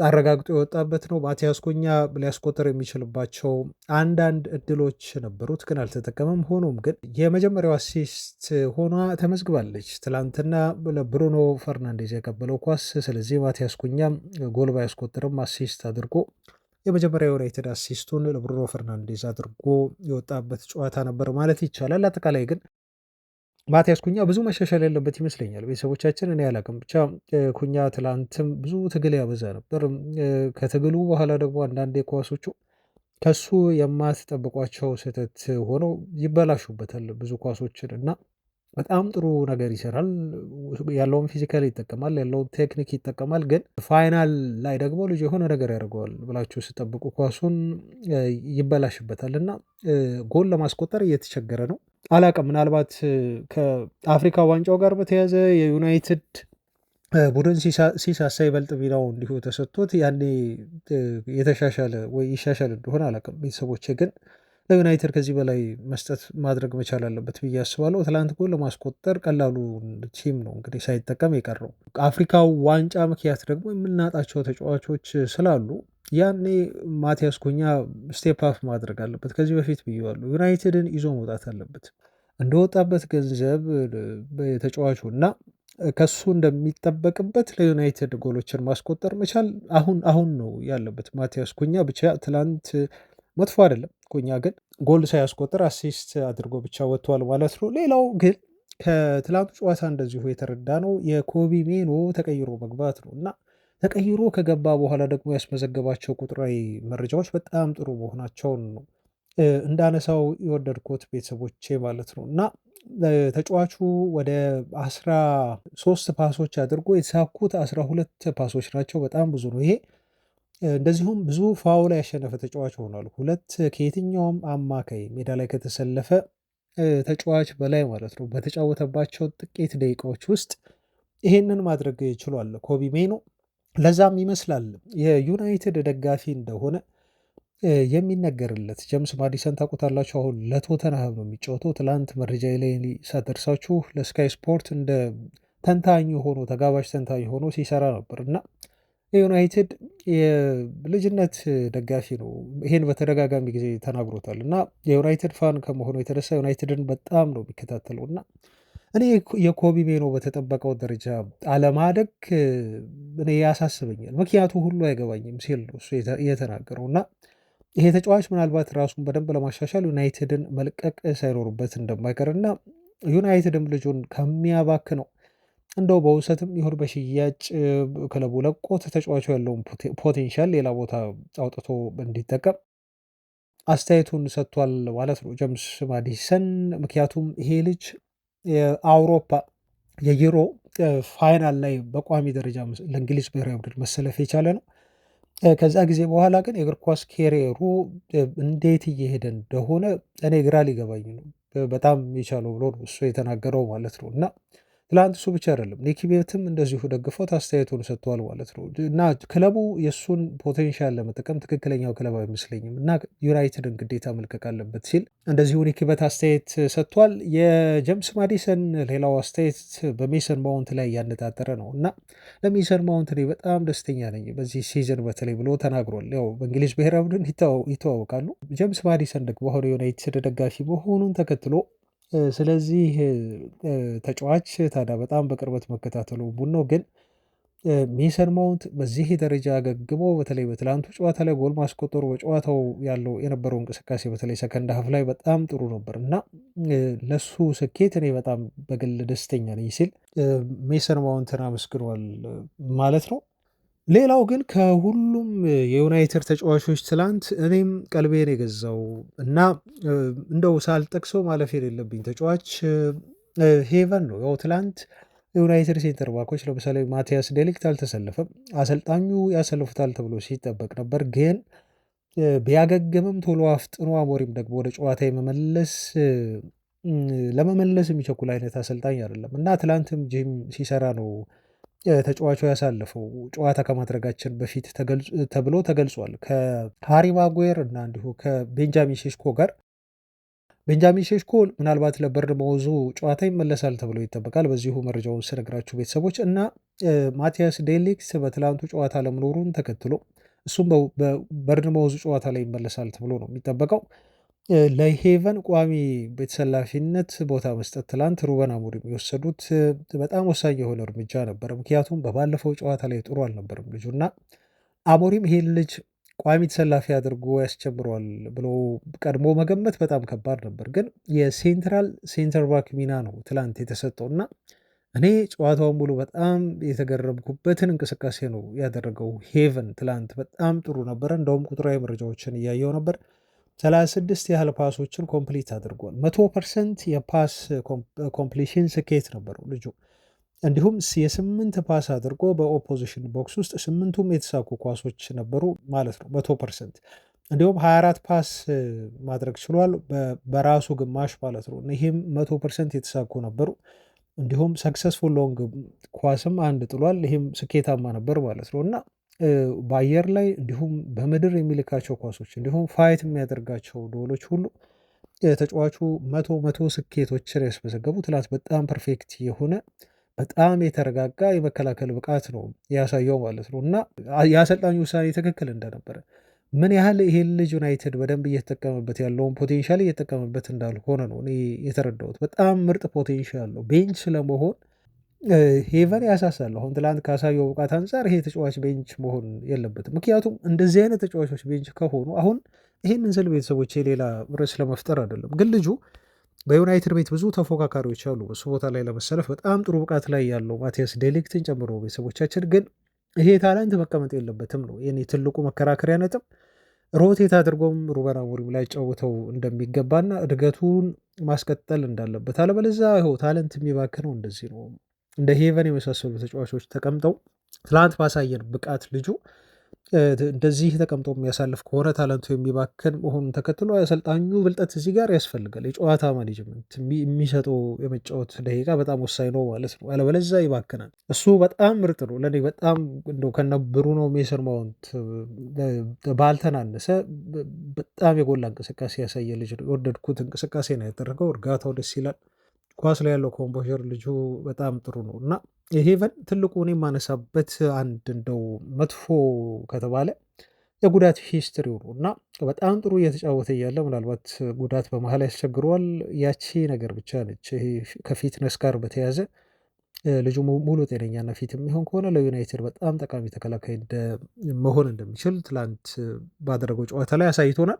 አረጋግጦ የወጣበት ነው። ማቲያስ ኩኛ ሊያስቆጠር የሚችልባቸው አንዳንድ እድሎች ነበሩት፣ ግን አልተጠቀመም። ሆኖም ግን የመጀመሪያው አሲስት ሆኗ ተመዝግባለች ትላንትና ለብሩኖ ፈርናንዴዝ የቀበለው ኳስ። ስለዚህ ማቲያስ ኩኛ ጎል ባያስቆጥርም አሲስት አድርጎ የመጀመሪያ ዩናይትድ አሲስቱን ለብሩኖ ፈርናንዴዝ አድርጎ የወጣበት ጨዋታ ነበር ማለት ይቻላል። አጠቃላይ ግን ማቲያስ ኩኛ ብዙ መሻሻል ያለበት ይመስለኛል። ቤተሰቦቻችን እኔ አላቅም፣ ብቻ ኩኛ ትላንትም ብዙ ትግል ያበዛ ነበር። ከትግሉ በኋላ ደግሞ አንዳንድ ኳሶቹ ከሱ የማትጠብቋቸው ስህተት ሆነው ይበላሹበታል ብዙ ኳሶችን እና በጣም ጥሩ ነገር ይሰራል። ያለውን ፊዚካል ይጠቀማል፣ ያለውን ቴክኒክ ይጠቀማል። ግን ፋይናል ላይ ደግሞ ልጅ የሆነ ነገር ያደርገዋል ብላችሁ ስጠብቁ ኳሱን ይበላሽበታል እና ጎል ለማስቆጠር እየተቸገረ ነው። አላቅም፣ ምናልባት ከአፍሪካ ዋንጫው ጋር በተያዘ የዩናይትድ ቡድን ሲሳሳ ይበልጥ ሚናው እንዲሁ ተሰጥቶት ያኔ የተሻሻለ ወይ ይሻሻል እንደሆነ አላቅም። ቤተሰቦች ግን ለዩናይትድ ከዚህ በላይ መስጠት ማድረግ መቻል አለበት ብዬ አስባለሁ። ትላንት ጎል ለማስቆጠር ቀላሉ ቲም ነው እንግዲህ ሳይጠቀም የቀረው። አፍሪካ ዋንጫ ምክንያት ደግሞ የምናጣቸው ተጫዋቾች ስላሉ ያኔ ማቲያስ ኩኛ ስቴፕ አፕ ማድረግ አለበት። ከዚህ በፊት ብዬዋለሁ፣ ዩናይትድን ይዞ መውጣት አለበት። እንደወጣበት ገንዘብ ተጫዋቹ እና ከሱ እንደሚጠበቅበት ለዩናይትድ ጎሎችን ማስቆጠር መቻል አሁን ነው ያለበት። ማቲያስ ኩኛ ብቻ ትላንት መጥፎ አይደለም። ኩኛ ግን ጎል ሳያስቆጥር አሲስት አድርጎ ብቻ ወጥቷል ማለት ነው። ሌላው ግን ከትላንቱ ጨዋታ እንደዚሁ የተረዳ ነው የኮቢ ሜኖ ተቀይሮ መግባት ነው እና ተቀይሮ ከገባ በኋላ ደግሞ ያስመዘገባቸው ቁጥራዊ መረጃዎች በጣም ጥሩ መሆናቸውን ነው እንዳነሳው የወደድኩት ቤተሰቦቼ ማለት ነው። እና ተጫዋቹ ወደ 13 ፓሶች አድርጎ የተሳኩት 12 ፓሶች ናቸው። በጣም ብዙ ነው ይሄ። እንደዚሁም ብዙ ፋውል ያሸነፈ ተጫዋች ሆኗል። ሁለት ከየትኛውም አማካይ ሜዳ ላይ ከተሰለፈ ተጫዋች በላይ ማለት ነው በተጫወተባቸው ጥቂት ደቂቃዎች ውስጥ ይሄንን ማድረግ ችሏል ኮቢ ሜይኖ። ለዛም ይመስላል የዩናይትድ ደጋፊ እንደሆነ የሚነገርለት። ጀምስ ማዲሰን ታውቁታላችሁ። አሁን ለቶተንሃም ነው የሚጫወተው። ትላንት መረጃ ላይ ሳደርሳችሁ ለስካይ ስፖርት እንደ ተንታኝ ሆኖ ተጋባዥ ተንታኝ ሆኖ ሲሰራ ነበር እና የዩናይትድ የልጅነት ደጋፊ ነው። ይሄን በተደጋጋሚ ጊዜ ተናግሮታል እና የዩናይትድ ፋን ከመሆኑ የተነሳ ዩናይትድን በጣም ነው የሚከታተለው እና እኔ የኮቢ ሜኖ በተጠበቀው ደረጃ አለማደግ እኔ ያሳስበኛል። ምክንያቱ ሁሉ አይገባኝም ሲል ነው እሱ የተናገረው እና ይሄ ተጫዋች ምናልባት ራሱን በደንብ ለማሻሻል ዩናይትድን መልቀቅ ሳይኖሩበት እንደማይቀርና ዩናይትድም ልጁን ከሚያባክ ነው እንደው በውሰትም ይሁን በሽያጭ ክለቡ ለቆት ተጫዋቹ ያለውን ፖቴንሻል ሌላ ቦታ አውጥቶ እንዲጠቀም አስተያየቱን ሰጥቷል ማለት ነው ጀምስ ማዲሰን። ምክንያቱም ይሄ ልጅ የአውሮፓ የዩሮ ፋይናል ላይ በቋሚ ደረጃ ለእንግሊዝ ብሔራዊ ቡድን መሰለፍ የቻለ ነው። ከዛ ጊዜ በኋላ ግን የእግር ኳስ ኬሪየሩ እንዴት እየሄደ እንደሆነ እኔ ግራ ሊገባኝ ነው። በጣም የቻለው ብሎ ነው እሱ የተናገረው ማለት ነው። እና ትላንት እሱ ብቻ አይደለም ኒኪ ቤትም እንደዚሁ ደግፎት አስተያየቱን ሰጥተዋል ማለት ነው። እና ክለቡ የእሱን ፖቴንሻል ለመጠቀም ትክክለኛው ክለብ አይመስለኝም እና ዩናይትድን ግዴታ መልቀቅ አለበት ሲል እንደዚሁ ኒኪ ቤት አስተያየት ሰጥቷል። የጀምስ ማዲሰን ሌላው አስተያየት በሜሰን ማውንት ላይ ያነጣጠረ ነው እና ለሜሰን ማውንት እኔ በጣም ደስተኛ ነኝ በዚህ ሲዝን በተለይ ብሎ ተናግሯል። ያው በእንግሊዝ ብሔራዊ ቡድን ይተዋወቃሉ። ጀምስ ማዲሰን ደግሞ አሁን የዩናይትድ ደጋፊ መሆኑን ተከትሎ ስለዚህ ተጫዋች ታዲያ በጣም በቅርበት መከታተሉ ቡድን ነው። ግን ሜሰን ማውንት በዚህ ደረጃ አገግሞ በተለይ በትላንቱ ጨዋታ ላይ ጎል ማስቆጠሩ በጨዋታው ያለው የነበረው እንቅስቃሴ በተለይ ሰከንድ ሀፍ ላይ በጣም ጥሩ ነበር እና ለሱ ስኬት እኔ በጣም በግል ደስተኛ ነኝ ሲል ሜሰን ማውንትን አመስግኗል ማለት ነው። ሌላው ግን ከሁሉም የዩናይትድ ተጫዋቾች ትላንት እኔም ቀልቤን የገዛው እና እንደው ሳልጠቅሰው ማለፍ የሌለብኝ ተጫዋች ሄቨን ነው። ያው ትላንት የዩናይትድ ሴንተር ባኮች ለምሳሌ ማቲያስ ዴሊክት አልተሰለፈም። አሰልጣኙ ያሰልፉታል ተብሎ ሲጠበቅ ነበር። ግን ቢያገግምም ቶሎ አፍጥኖ አሞሪም ደግሞ ወደ ጨዋታ ለመመለስ የሚቸኩል አይነት አሰልጣኝ አይደለም እና ትላንትም ጂም ሲሰራ ነው ተጫዋቹ ያሳለፈው ጨዋታ ከማድረጋችን በፊት ተብሎ ተገልጿል። ከሃሪ ማጉዌር እና እንዲሁ ከቤንጃሚን ሼሽኮ ጋር ቤንጃሚን ሼሽኮ ምናልባት ለበርንማውዙ ጨዋታ ይመለሳል ተብሎ ይጠበቃል። በዚሁ መረጃውን ስነግራችሁ ቤተሰቦች እና ማቲያስ ዴሊክት በትላንቱ ጨዋታ ለመኖሩን ተከትሎ እሱም በበርንማውዙ ጨዋታ ላይ ይመለሳል ተብሎ ነው የሚጠበቀው። ለሄቨን ቋሚ በተሰላፊነት ቦታ መስጠት ትላንት ሩበን አሞሪም የወሰዱት በጣም ወሳኝ የሆነ እርምጃ ነበር። ምክንያቱም በባለፈው ጨዋታ ላይ ጥሩ አልነበርም ልጁ እና አሞሪም ይሄን ልጅ ቋሚ ተሰላፊ አድርጎ ያስጀምረዋል ብሎ ቀድሞ መገመት በጣም ከባድ ነበር። ግን የሴንትራል ሴንተር ባክ ሚና ነው ትላንት የተሰጠው እና እኔ ጨዋታውን ሙሉ በጣም የተገረምኩበትን እንቅስቃሴ ነው ያደረገው። ሄቨን ትላንት በጣም ጥሩ ነበረ። እንደውም ቁጥራዊ መረጃዎችን እያየው ነበር 36 ያህል ፓሶችን ኮምፕሊት አድርጓል። 100% የፓስ ኮምፕሊሽን ስኬት ነበረው ልጁ። እንዲሁም የ8 ፓስ አድርጎ በኦፖዚሽን ቦክስ ውስጥ 8ቱም የተሳኩ ኳሶች ነበሩ ማለት ነው 100%። እንዲሁም 24 ፓስ ማድረግ ችሏል በራሱ ግማሽ ማለት ነው። ይህም 100% የተሳኩ ነበሩ። እንዲሁም ሰክሰስፉል ሎንግ ኳስም አንድ ጥሏል። ይህም ስኬታማ ነበር ማለት ነው እና በአየር ላይ እንዲሁም በምድር የሚልካቸው ኳሶች እንዲሁም ፋይት የሚያደርጋቸው ዶሎች ሁሉ ተጫዋቹ መቶ ስኬቶችን ያስመዘገቡ ትላንት በጣም ፐርፌክት የሆነ በጣም የተረጋጋ የመከላከል ብቃት ነው ያሳየው ማለት ነው እና የአሰልጣኙ ውሳኔ ትክክል እንደነበረ ምን ያህል ይሄን ልጅ ዩናይትድ በደንብ እየተጠቀመበት ያለውን ፖቴንሻል እየተጠቀመበት እንዳልሆነ ነው እኔ የተረዳሁት። በጣም ምርጥ ፖቴንሻል ነው። ቤንች ለመሆን ሄቨን ያሳሳል። አሁን ትላንት ካሳየው ብቃት አንጻር ይሄ ተጫዋች ቤንች መሆን የለበትም። ምክንያቱም እንደዚህ አይነት ተጫዋቾች ቤንች ከሆኑ አሁን ይህንን ስል ቤተሰቦች ሌላ ርዕስ ለመፍጠር አይደለም፣ ግን ልጁ በዩናይትድ ቤት ብዙ ተፎካካሪዎች አሉ እሱ ቦታ ላይ ለመሰለፍ በጣም ጥሩ ብቃት ላይ ያለው ማቲያስ ዴሊክትን ጨምሮ ቤተሰቦቻችን፣ ግን ይሄ ታላንት መቀመጥ የለበትም ነው የኔ ትልቁ መከራከሪያ ነጥብ። ሮቴት አድርጎም ሩበን አሞሪም ላይ ጫውተው እንደሚገባና እድገቱን ማስቀጠል እንዳለበት፣ አለበለዚያ ይኸው ታለንት የሚባክነው እንደዚህ ነው። እንደ ሄቨን የመሳሰሉ ተጫዋቾች ተቀምጠው ትላንት ባሳየን ብቃት ልጁ እንደዚህ ተቀምጦ የሚያሳልፍ ከሆነ ታለንቱ የሚባክን መሆኑን ተከትሎ አሰልጣኙ ብልጠት እዚህ ጋር ያስፈልጋል። የጨዋታ ማኔጅመንት የሚሰጠው የመጫወት ደቂቃ በጣም ወሳኝ ነው ማለት ነው። አለበለዚያ ይባክናል። እሱ በጣም ምርጥ ነው ለእኔ በጣም እንደው ከነ ብሩኖ ሜሰን ማውንት ባልተናነሰ በጣም የጎላ እንቅስቃሴ ያሳየ ልጅ ነው። የወደድኩት እንቅስቃሴ ነው ያደረገው። እርጋታው ደስ ይላል። ኳስ ላይ ያለው ኮምፖዠር ልጁ በጣም ጥሩ ነው እና የሄቨን ትልቁ እኔ የማነሳበት አንድ እንደው መጥፎ ከተባለ የጉዳት ሂስትሪው ነው እና በጣም ጥሩ እየተጫወተ እያለ ምናልባት ጉዳት በመሀል ያስቸግረዋል። ያቺ ነገር ብቻ ነች። ይሄ ከፊትነስ ጋር በተያያዘ ልጁ ሙሉ ጤነኛና ፊት የሚሆን ከሆነ ለዩናይትድ በጣም ጠቃሚ ተከላካይ መሆን እንደሚችል ትላንት ባደረገው ጨዋታ ላይ አሳይቶናል።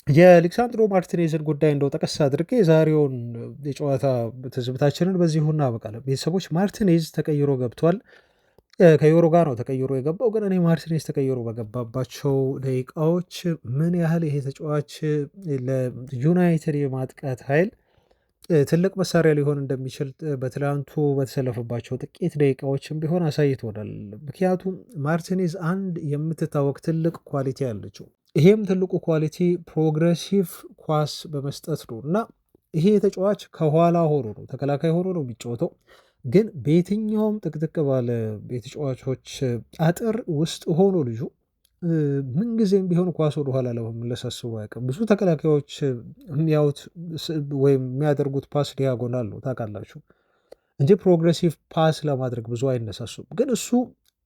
የአሌክሳንድሮ ማርቲኔዝን ጉዳይ እንደው ጠቀስ አድርጌ የዛሬውን የጨዋታ ትዝብታችንን በዚሁ እናበቃለን። ቤተሰቦች ማርቲኔዝ ተቀይሮ ገብቷል። ከዮሮ ጋር ነው ተቀይሮ የገባው። ግን እኔ ማርቲኔዝ ተቀይሮ በገባባቸው ደቂቃዎች ምን ያህል ይሄ ተጫዋች ለዩናይትድ የማጥቃት ኃይል ትልቅ መሳሪያ ሊሆን እንደሚችል በትላንቱ በተሰለፈባቸው ጥቂት ደቂቃዎችም ቢሆን አሳይቶናል። ምክንያቱም ማርቲኔዝ አንድ የምትታወቅ ትልቅ ኳሊቲ አለችው። ይሄም ትልቁ ኳሊቲ ፕሮግሬሲቭ ኳስ በመስጠት ነው እና ይሄ ተጫዋች ከኋላ ሆኖ ነው ተከላካይ ሆኖ ነው የሚጫወተው። ግን በየትኛውም ጥቅጥቅ ባለ የተጫዋቾች አጥር ውስጥ ሆኖ ልጁ ምንጊዜም ቢሆን ኳስ ወደኋላ ለመመለስ አስቦ አያውቅም። ብዙ ተከላካዮች የሚያዩት ወይም የሚያደርጉት ፓስ ዲያጎናል ነው ታውቃላችሁ፣ እንጂ ፕሮግሬሲቭ ፓስ ለማድረግ ብዙ አይነሳሱም። ግን እሱ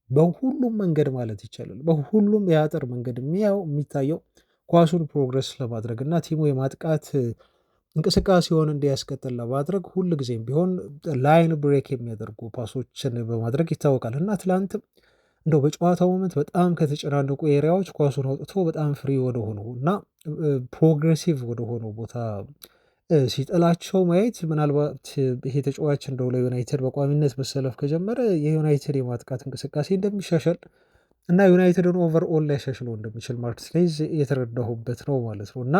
በሁሉም መንገድ ማለት ይቻላል በሁሉም የአጥር መንገድ የሚታየው ኳሱን ፕሮግረስ ለማድረግ እና ቲሙ የማጥቃት እንቅስቃሴውን እንዲያስቀጥል ለማድረግ ሁል ጊዜም ቢሆን ላይን ብሬክ የሚያደርጉ ፓሶችን በማድረግ ይታወቃል እና ትላንትም እንደው በጨዋታው ሞመንት በጣም ከተጨናነቁ ኤሪያዎች ኳሱን አውጥቶ በጣም ፍሪ ወደሆነው እና ፕሮግሬሲቭ ወደሆነው ቦታ ሲጥላቸው ማየት ምናልባት ይሄ ተጫዋች እንደው ለዩናይትድ በቋሚነት መሰለፍ ከጀመረ የዩናይትድ የማጥቃት እንቅስቃሴ እንደሚሻሻል እና ዩናይትድን ኦቨርኦል ሊያሻሽለው እንደሚችል ማርቲኔዝ የተረዳሁበት ነው ማለት ነው። እና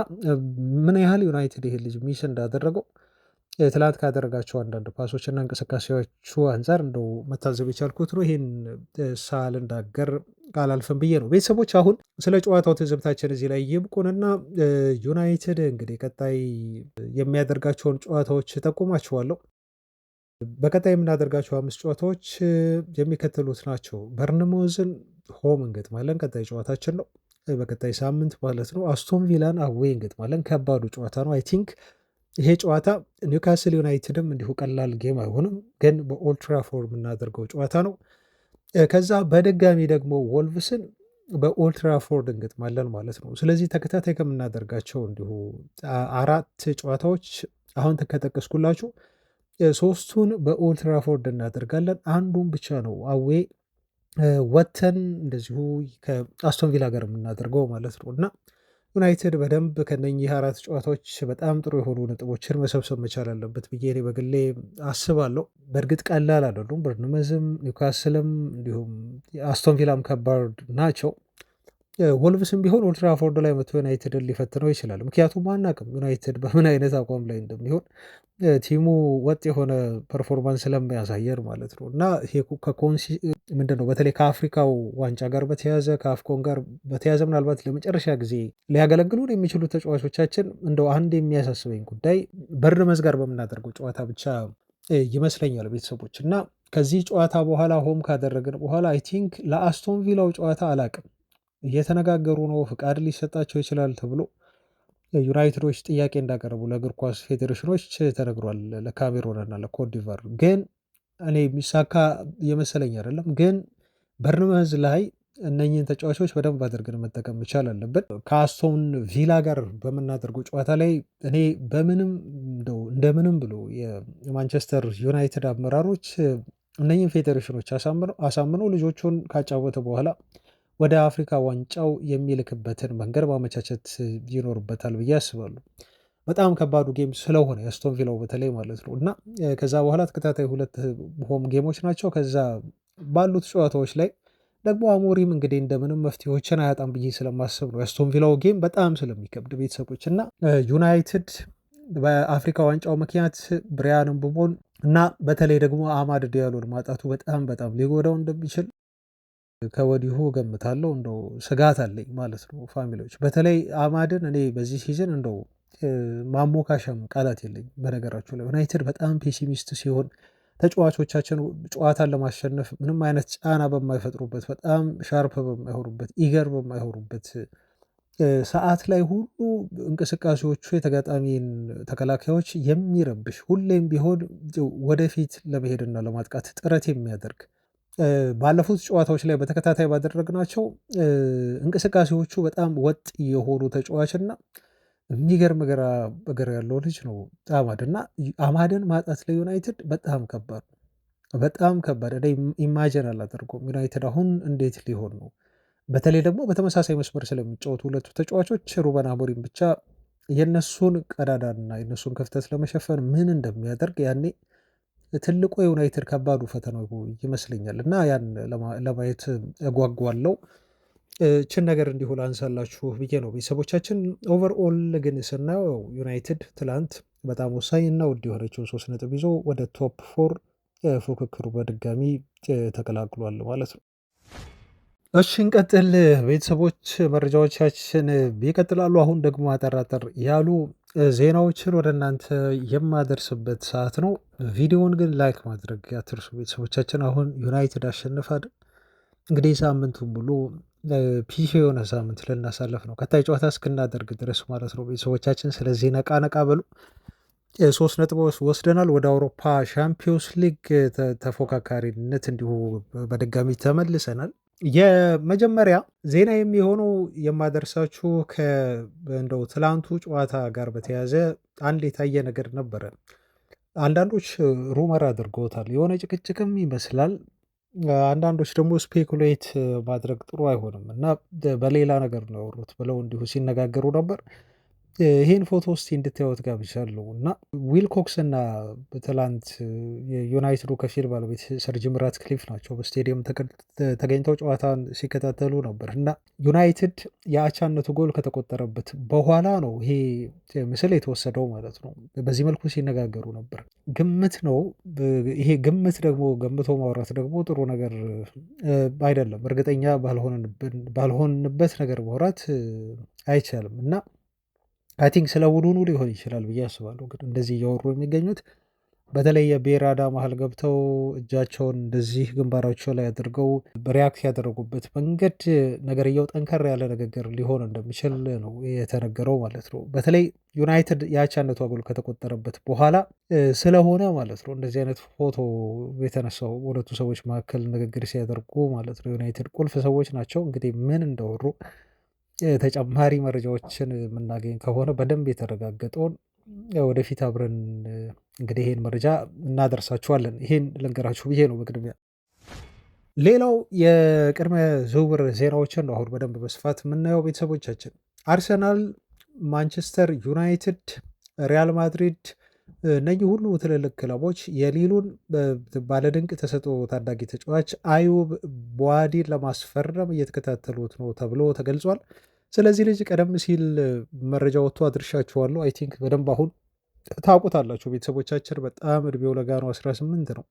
ምን ያህል ዩናይትድ ይሄ ልጅ ሚስ እንዳደረገው ትላንት ካደረጋቸው አንዳንድ ፓሶች እና እንቅስቃሴዎቹ አንጻር እንደው መታዘብ የቻልኩት ነው። ይህን ሳልናገር ቃል አልፍም ብዬ ነው። ቤተሰቦች አሁን ስለ ጨዋታው ትዝብታችን እዚህ ላይ ይብቁንና ዩናይትድ እንግዲህ ቀጣይ የሚያደርጋቸውን ጨዋታዎች ጠቁማችኋለሁ። በቀጣይ የምናደርጋቸው 5 ጨዋታዎች የሚከተሉት ናቸው። በርንሞዝን ሆም እንገጥማለን፣ ቀጣይ ጨዋታችን ነው። በቀጣይ ሳምንት ማለት ነው። አስቶን ቪላን አዌይ እንገጥማለን፣ ከባዱ ጨዋታ ነው። አይ ቲንክ ይሄ ጨዋታ ኒውካስል ዩናይትድም እንዲሁ ቀላል ጌም አይሆንም፣ ግን በኦልትራፎርድ የምናደርገው ጨዋታ ነው። ከዛ በድጋሚ ደግሞ ወልቭስን በኦልትራፎርድ እንገጥማለን ማለት ነው። ስለዚህ ተከታታይ ከምናደርጋቸው እንዲሁ 4 ጨዋታዎች አሁን ከጠቀስኩላችሁ 3ቱን በኦልትራፎርድ እናደርጋለን። አንዱን ብቻ ነው አዌ ወተን እንደዚሁ ከአስቶን ቪላ ጋር የምናደርገው ማለት ነው እና ዩናይትድ በደንብ ከነኚህ 4 ጨዋታዎች በጣም ጥሩ የሆኑ ነጥቦችን መሰብሰብ መቻል አለበት ብዬ እኔ በግሌ አስባለሁ። በእርግጥ ቀላል አይደሉም። በርንመዝም ኒውካስልም እንዲሁም አስቶን ቪላም ከባድ ናቸው። ወልቭስም ቢሆን ኦልትራፎርድ ላይ መቶ ዩናይትድን ሊፈትነው ይችላል። ምክንያቱም አናውቅም ዩናይትድ በምን አይነት አቋም ላይ እንደሚሆን ቲሙ ወጥ የሆነ ፐርፎርማንስ ስለሚያሳየር ማለት ነው እና ይሄ ምንድን ነው በተለይ ከአፍሪካው ዋንጫ ጋር በተያዘ ከአፍኮን ጋር በተያዘ ምናልባት ለመጨረሻ ጊዜ ሊያገለግሉን የሚችሉ ተጫዋቾቻችን እንደው አንድ የሚያሳስበኝ ጉዳይ በርንመዝ ጋር በምናደርገው ጨዋታ ብቻ ይመስለኛል ቤተሰቦች እና ከዚህ ጨዋታ በኋላ ሆም ካደረግን በኋላ አይ ቲንክ ለአስቶን ቪላው ጨዋታ አላቅም እየተነጋገሩ ነው፣ ፍቃድ ሊሰጣቸው ይችላል ተብሎ ዩናይትዶች ጥያቄ እንዳቀረቡ ለእግር ኳስ ፌዴሬሽኖች ተነግሯል፣ ለካሜሮንና ለኮትዲቫር። ግን እኔ የሚሳካ የመሰለኝ አይደለም። ግን በርንመዝ ላይ እነኚህን ተጫዋቾች በደንብ አድርገን መጠቀም መቻል አለብን። ከአስቶን ቪላ ጋር በምናደርገው ጨዋታ ላይ እኔ በምንም እንደው እንደምንም ብሎ የማንቸስተር ዩናይትድ አመራሮች እነኚህን ፌዴሬሽኖች አሳምነው ልጆቹን ካጫወተ በኋላ ወደ አፍሪካ ዋንጫው የሚልክበትን መንገድ ማመቻቸት ይኖርበታል ብዬ አስባለሁ። በጣም ከባዱ ጌም ስለሆነ የአስቶን ቪላው በተለይ ማለት ነው እና ከዛ በኋላ ተከታታይ 2 ሆም ጌሞች ናቸው። ከዛ ባሉት ጨዋታዎች ላይ ደግሞ አሞሪም እንግዲህ እንደምንም መፍትሄዎችን አያጣም ብዬ ስለማስብ ነው የአስቶን ቪላው ጌም በጣም ስለሚከብድ ቤተሰቦች እና ዩናይትድ በአፍሪካ ዋንጫው ምክንያት ብሪያን ምቡሞን እና በተለይ ደግሞ አማድ ዲያሎን ማጣቱ በጣም ሊጎዳው እንደሚችል ከወዲሁ ገምታለሁ። እንደው ስጋት አለኝ ማለት ነው። ፋሚሊዎች በተለይ አማድን እኔ በዚህ ሲዝን እንደው ማሞካሸም ቃላት የለኝም። በነገራችሁ ላይ ዩናይትድ በጣም ፔሲሚስት ሲሆን ተጫዋቾቻችን ጨዋታን ለማሸነፍ ምንም አይነት ጫና በማይፈጥሩበት በጣም ሻርፕ በማይሆኑበት ኢገር በማይሆኑበት ሰዓት ላይ ሁሉ እንቅስቃሴዎቹ የተጋጣሚን ተከላካዮች የሚረብሽ ሁሌም ቢሆን ወደፊት ለመሄድና ለማጥቃት ጥረት የሚያደርግ ባለፉት ጨዋታዎች ላይ በተከታታይ ባደረግናቸው እንቅስቃሴዎቹ በጣም ወጥ የሆኑ ተጫዋችና የሚገርም እግር ያለው ልጅ ነው አማድ እና አማድን ማጣት ለዩናይትድ በጣም ከባድ ነው። በጣም ከባድ እኔ ኢማጅን አላደርገውም ዩናይትድ አሁን እንዴት ሊሆን ነው። በተለይ ደግሞ በተመሳሳይ መስመር ስለሚጫወቱ ሁለቱ ተጫዋቾች ሩበን አሞሪም ብቻ የነሱን ቀዳዳና የነሱን ክፍተት ለመሸፈን ምን እንደሚያደርግ ያኔ ትልቁ የዩናይትድ ከባዱ ፈተናው ይመስለኛል እና ያን ለማየት እጓጓለሁ። ችን ነገር እንዲሁ ላንሳላችሁ ብዬ ነው ቤተሰቦቻችን። ኦቨርኦል ግን ስናየው ዩናይትድ ትላንት በጣም ወሳኝ እና ውድ የሆነችውን 3 ነጥብ ይዞ ወደ ቶፕ 4 ፉክክሩ በድጋሚ ተቀላቅሏል ማለት ነው። እሺ እንቀጥል ቤተሰቦች፣ መረጃዎቻችን ይቀጥላሉ። አሁን ደግሞ አጠራጠር ያሉ ዜናዎችን ወደ እናንተ የማደርስበት ሰዓት ነው። ቪዲዮውን ግን ላይክ ማድረግ አትርሱ ቤተሰቦቻችን። አሁን ዩናይትድ አሸንፋል። እንግዲህ ሳምንቱን ሙሉ ፒሽ የሆነ ሳምንት ልናሳለፍ ነው ቀጣይ ጨዋታ እስክናደርግ ድረስ ማለት ነው ቤተሰቦቻችን። ስለዚህ ነቃ ነቃ በሉ። 3 ነጥብ ወስደናል። ወደ አውሮፓ ሻምፒዮንስ ሊግ ተፎካካሪነት እንዲሁ በድጋሚ ተመልሰናል። የመጀመሪያ ዜና የሚሆነው የማደርሳችሁ እንደው ትላንቱ ጨዋታ ጋር በተያያዘ አንድ የታየ ነገር ነበረ። አንዳንዶች ሩመር አድርገውታል፣ የሆነ ጭቅጭቅም ይመስላል። አንዳንዶች ደግሞ ስፔኩሌት ማድረግ ጥሩ አይሆንም እና በሌላ ነገር ነው ያወሩት ብለው እንዲሁ ሲነጋገሩ ነበር። ይህን ፎቶ ውስጥ እንድታዩት ጋብዣለሁ እና ዊልኮክስ እና ትላንት የዩናይትዱ ከፊል ባለቤት ሰር ጂም ራትክሊፍ ናቸው በስቴዲየም ተገኝተው ጨዋታን ሲከታተሉ ነበር እና ዩናይትድ የአቻነቱ ጎል ከተቆጠረበት በኋላ ነው ይሄ ምስል የተወሰደው ማለት ነው። በዚህ መልኩ ሲነጋገሩ ነበር። ግምት ነው ይሄ። ግምት ደግሞ ገምቶ ማውራት ደግሞ ጥሩ ነገር አይደለም። እርግጠኛ ባልሆንበት ነገር ማውራት አይቻልም እና አይ ቲንክ ስለ ቡድኑ ሊሆን ይችላል ብዬ አስባለሁ። ግን እንደዚህ እያወሩ የሚገኙት በተለይ የቤራዳ መሀል ገብተው እጃቸውን እንደዚህ ግንባራቸው ላይ አድርገው ሪያክት ያደረጉበት መንገድ ነገርየው ጠንከር ያለ ንግግር ሊሆን እንደሚችል ነው የተነገረው ማለት ነው። በተለይ ዩናይትድ የአቻነቱ ጎል ከተቆጠረበት በኋላ ስለሆነ ማለት ነው እንደዚህ አይነት ፎቶ የተነሳው ሁለቱ ሰዎች መካከል ንግግር ሲያደርጉ ማለት ነው። ዩናይትድ ቁልፍ ሰዎች ናቸው። እንግዲህ ምን እንደወሩ ተጨማሪ መረጃዎችን የምናገኝ ከሆነ በደንብ የተረጋገጠውን ወደፊት አብረን እንግዲህ ይሄን መረጃ እናደርሳችኋለን። ይሄን ልንገራችሁ ብዬ ነው በቅድሚያ። ሌላው የቅድመ ዝውውር ዜናዎችን ነው አሁን በደንብ በስፋት የምናየው ቤተሰቦቻችን። አርሰናል፣ ማንቸስተር ዩናይትድ፣ ሪያል ማድሪድ እነዚህ ሁሉ ትልልቅ ክለቦች የሊሉን ባለድንቅ ተሰጥኦ ታዳጊ ተጫዋች አዩብ ቡዋዲን ለማስፈረም እየተከታተሉት ነው ተብሎ ተገልጿል። ስለዚህ ልጅ ቀደም ሲል መረጃ ወጥቶ አድርሻችኋለሁ። አይ ቲንክ በደንብ አሁን ታውቁታላችሁ ቤተሰቦቻችን። በጣም እድሜው ለጋ ነው፣ 18 ነው።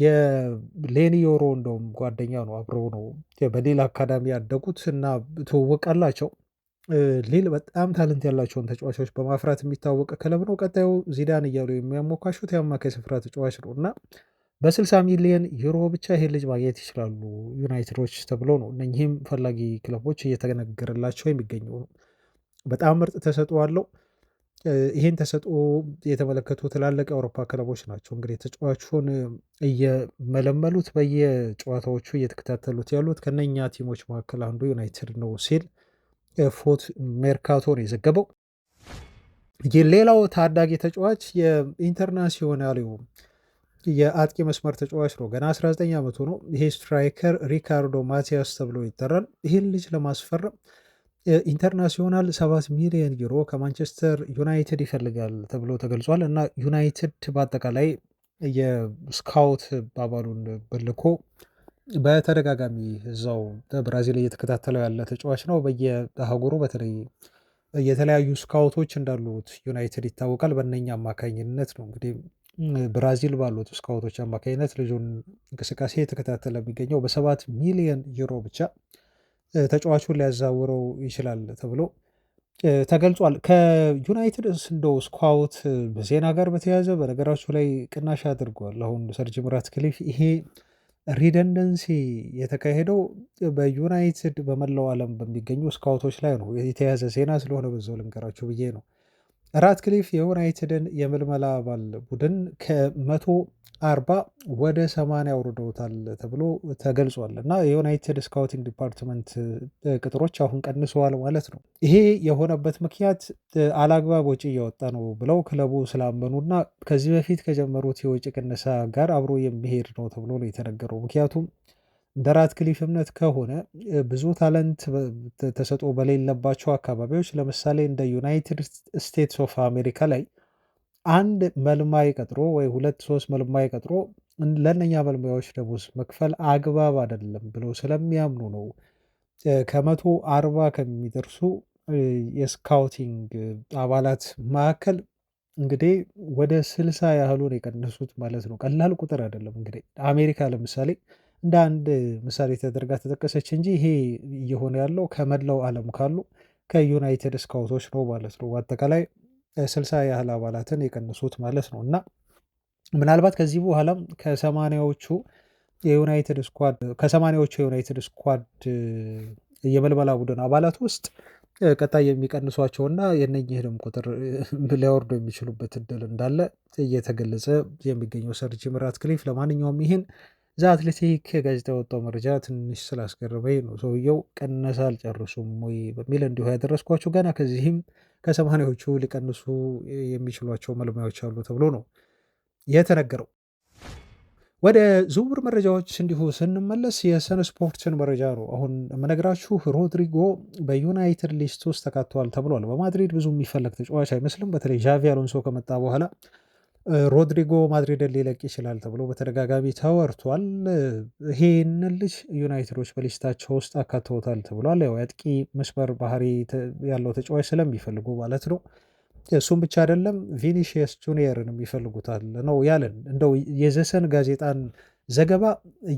የሌኒ ዮሮ እንደውም ጓደኛ ነው፣ አብረው ነው በሊል አካዳሚ ያደጉት እና ትውውቃላቸው። ሊል በጣም ታለንት ያላቸውን ተጫዋቾች በማፍራት የሚታወቅ ክለብ ነው። ቀጣዩ ዚዳን እያሉ የሚያሞካሹት የአማካይ ስፍራ ተጫዋች ነው እና በ60 ሚሊዮን ዩሮ ብቻ ይሄን ልጅ ማግኘት ይችላሉ ዩናይትዶች ተብሎ ነው እነኚህም ፈላጊ ክለቦች እየተነገረላቸው የሚገኘው ነው። በጣም ምርጥ ተሰጥኦ አለው። ይህን ተሰጥኦ የተመለከቱ ትላልቅ የአውሮፓ ክለቦች ናቸው እንግዲህ ተጫዋቹን እየመለመሉት በየጨዋታዎቹ እየተከታተሉት ያሉት። ከነኛ ቲሞች መካከል አንዱ ዩናይትድ ነው ሲል ፎት ሜርካቶ ነው የዘገበው። ሌላው ታዳጊ ተጫዋች የኢንተርናሲዮናሊው የአጥቂ መስመር ተጫዋች ነው። ገና 19 ዓመቱ ነው። ይሄ ስትራይከር ሪካርዶ ማቲያስ ተብሎ ይጠራል። ይህን ልጅ ለማስፈረም ኢንተርናሲዮናል 7 ሚሊዮን ዩሮ ከማንቸስተር ዩናይትድ ይፈልጋል ተብሎ ተገልጿል። እና ዩናይትድ በአጠቃላይ የስካውት አባሉን በልኮ በተደጋጋሚ እዛው ብራዚል እየተከታተለው ያለ ተጫዋች ነው። በየአህጉሩ በተለይ የተለያዩ ስካውቶች እንዳሉት ዩናይትድ ይታወቃል። በእነኛ አማካኝነት ነው እንግዲህ ብራዚል ባሉት ስካውቶች አማካኝነት ልጁን እንቅስቃሴ የተከታተለ የሚገኘው። በ7 ሚሊዮን ዩሮ ብቻ ተጫዋቹን ሊያዛውረው ይችላል ተብሎ ተገልጿል። ከዩናይትድ እንደው ስካውት በዜና ጋር በተያያዘ በነገራችሁ ላይ ቅናሽ አድርጓል። አሁን ሰር ጂም ራትክሊፍ ይሄ ሪደንደንሲ የተካሄደው በዩናይትድ በመላው ዓለም በሚገኙ ስካውቶች ላይ ነው። የተያዘ ዜና ስለሆነ በዛው ልንገራችሁ ብዬ ነው። ራትክሊፍ የዩናይትድን የምልመላ አባል ቡድን ከ140 ወደ 80 አውርደውታል ተብሎ ተገልጿል። እና የዩናይትድ ስካውቲንግ ዲፓርትመንት ቅጥሮች አሁን ቀንሰዋል ማለት ነው። ይሄ የሆነበት ምክንያት አላግባብ ወጪ እያወጣ ነው ብለው ክለቡ ስላመኑና ከዚህ በፊት ከጀመሩት የወጪ ቅነሳ ጋር አብሮ የሚሄድ ነው ተብሎ ነው የተነገረው። ምክንያቱም እንደ ራትክሊፍ እምነት ከሆነ ብዙ ታለንት ተሰጥኦ በሌለባቸው አካባቢዎች ለምሳሌ እንደ ዩናይትድ ስቴትስ ኦፍ አሜሪካ ላይ አንድ መልማይ ቀጥሮ ወይ 2-3 መልማይ ቀጥሮ ለእነኛ መልማዮች ደሞዝ መክፈል አግባብ አይደለም ብለው ስለሚያምኑ ነው ከ140 ከሚደርሱ የስካውቲንግ አባላት መካከል እንግዲህ ወደ 60 ያህሉን የቀነሱት ማለት ነው። ቀላል ቁጥር አይደለም። እንግዲህ አሜሪካ ለምሳሌ እንደ አንድ ምሳሌ ተደርጋ ተጠቀሰች እንጂ ይሄ እየሆነ ያለው ከመላው ዓለም ካሉ ከዩናይትድ ስካውቶች ነው ማለት ነው። በአጠቃላይ 60 ያህል አባላትን የቀነሱት ማለት ነው። እና ምናልባት ከዚህ በኋላም ከሰማኒያዎቹ የዩናይትድ ስኳድ የመልመላ ቡድን አባላት ውስጥ ቀጣይ የሚቀንሷቸውና የነኝህንም ቁጥር ሊያወርዱ የሚችሉበት እድል እንዳለ እየተገለጸ የሚገኘው ሰር ጂም ራትክሊፍ ለማንኛውም ይህን ዘ አትሌቲክ ጋዜጣ የወጣው መረጃ ትንሽ ስላስገረመኝ ነው። ሰውየው ቀነሳ አልጨርሱም ወይ በሚል እንዲሁ ያደረስኳቸው። ገና ከዚህም ከሰማኒያዎቹ ሊቀንሱ የሚችሏቸው መልማዮች አሉ ተብሎ ነው የተነገረው። ወደ ዝውውር መረጃዎች እንዲሁ ስንመለስ የሰን ስፖርትን መረጃ ነው አሁን የምነግራችሁ። ሮድሪጎ በዩናይትድ ሊስት ውስጥ ተካተዋል ተብሏል። በማድሪድ ብዙ የሚፈለግ ተጫዋች አይመስልም። በተለይ ዣቪ አሎንሶ ከመጣ በኋላ ሮድሪጎ ማድሪድን ሊለቅ ይችላል ተብሎ በተደጋጋሚ ተወርቷል። ይሄንን ልጅ ዩናይትዶች በሊስታቸው ውስጥ አካተውታል ተብሏል። ያው የአጥቂ መስመር ባህሪ ያለው ተጫዋች ስለሚፈልጉ ማለት ነው። እሱም ብቻ አይደለም ቪኒሺየስ ጁኒየርን ይፈልጉታል ነው ያለን። እንደው የዘሰን ጋዜጣን ዘገባ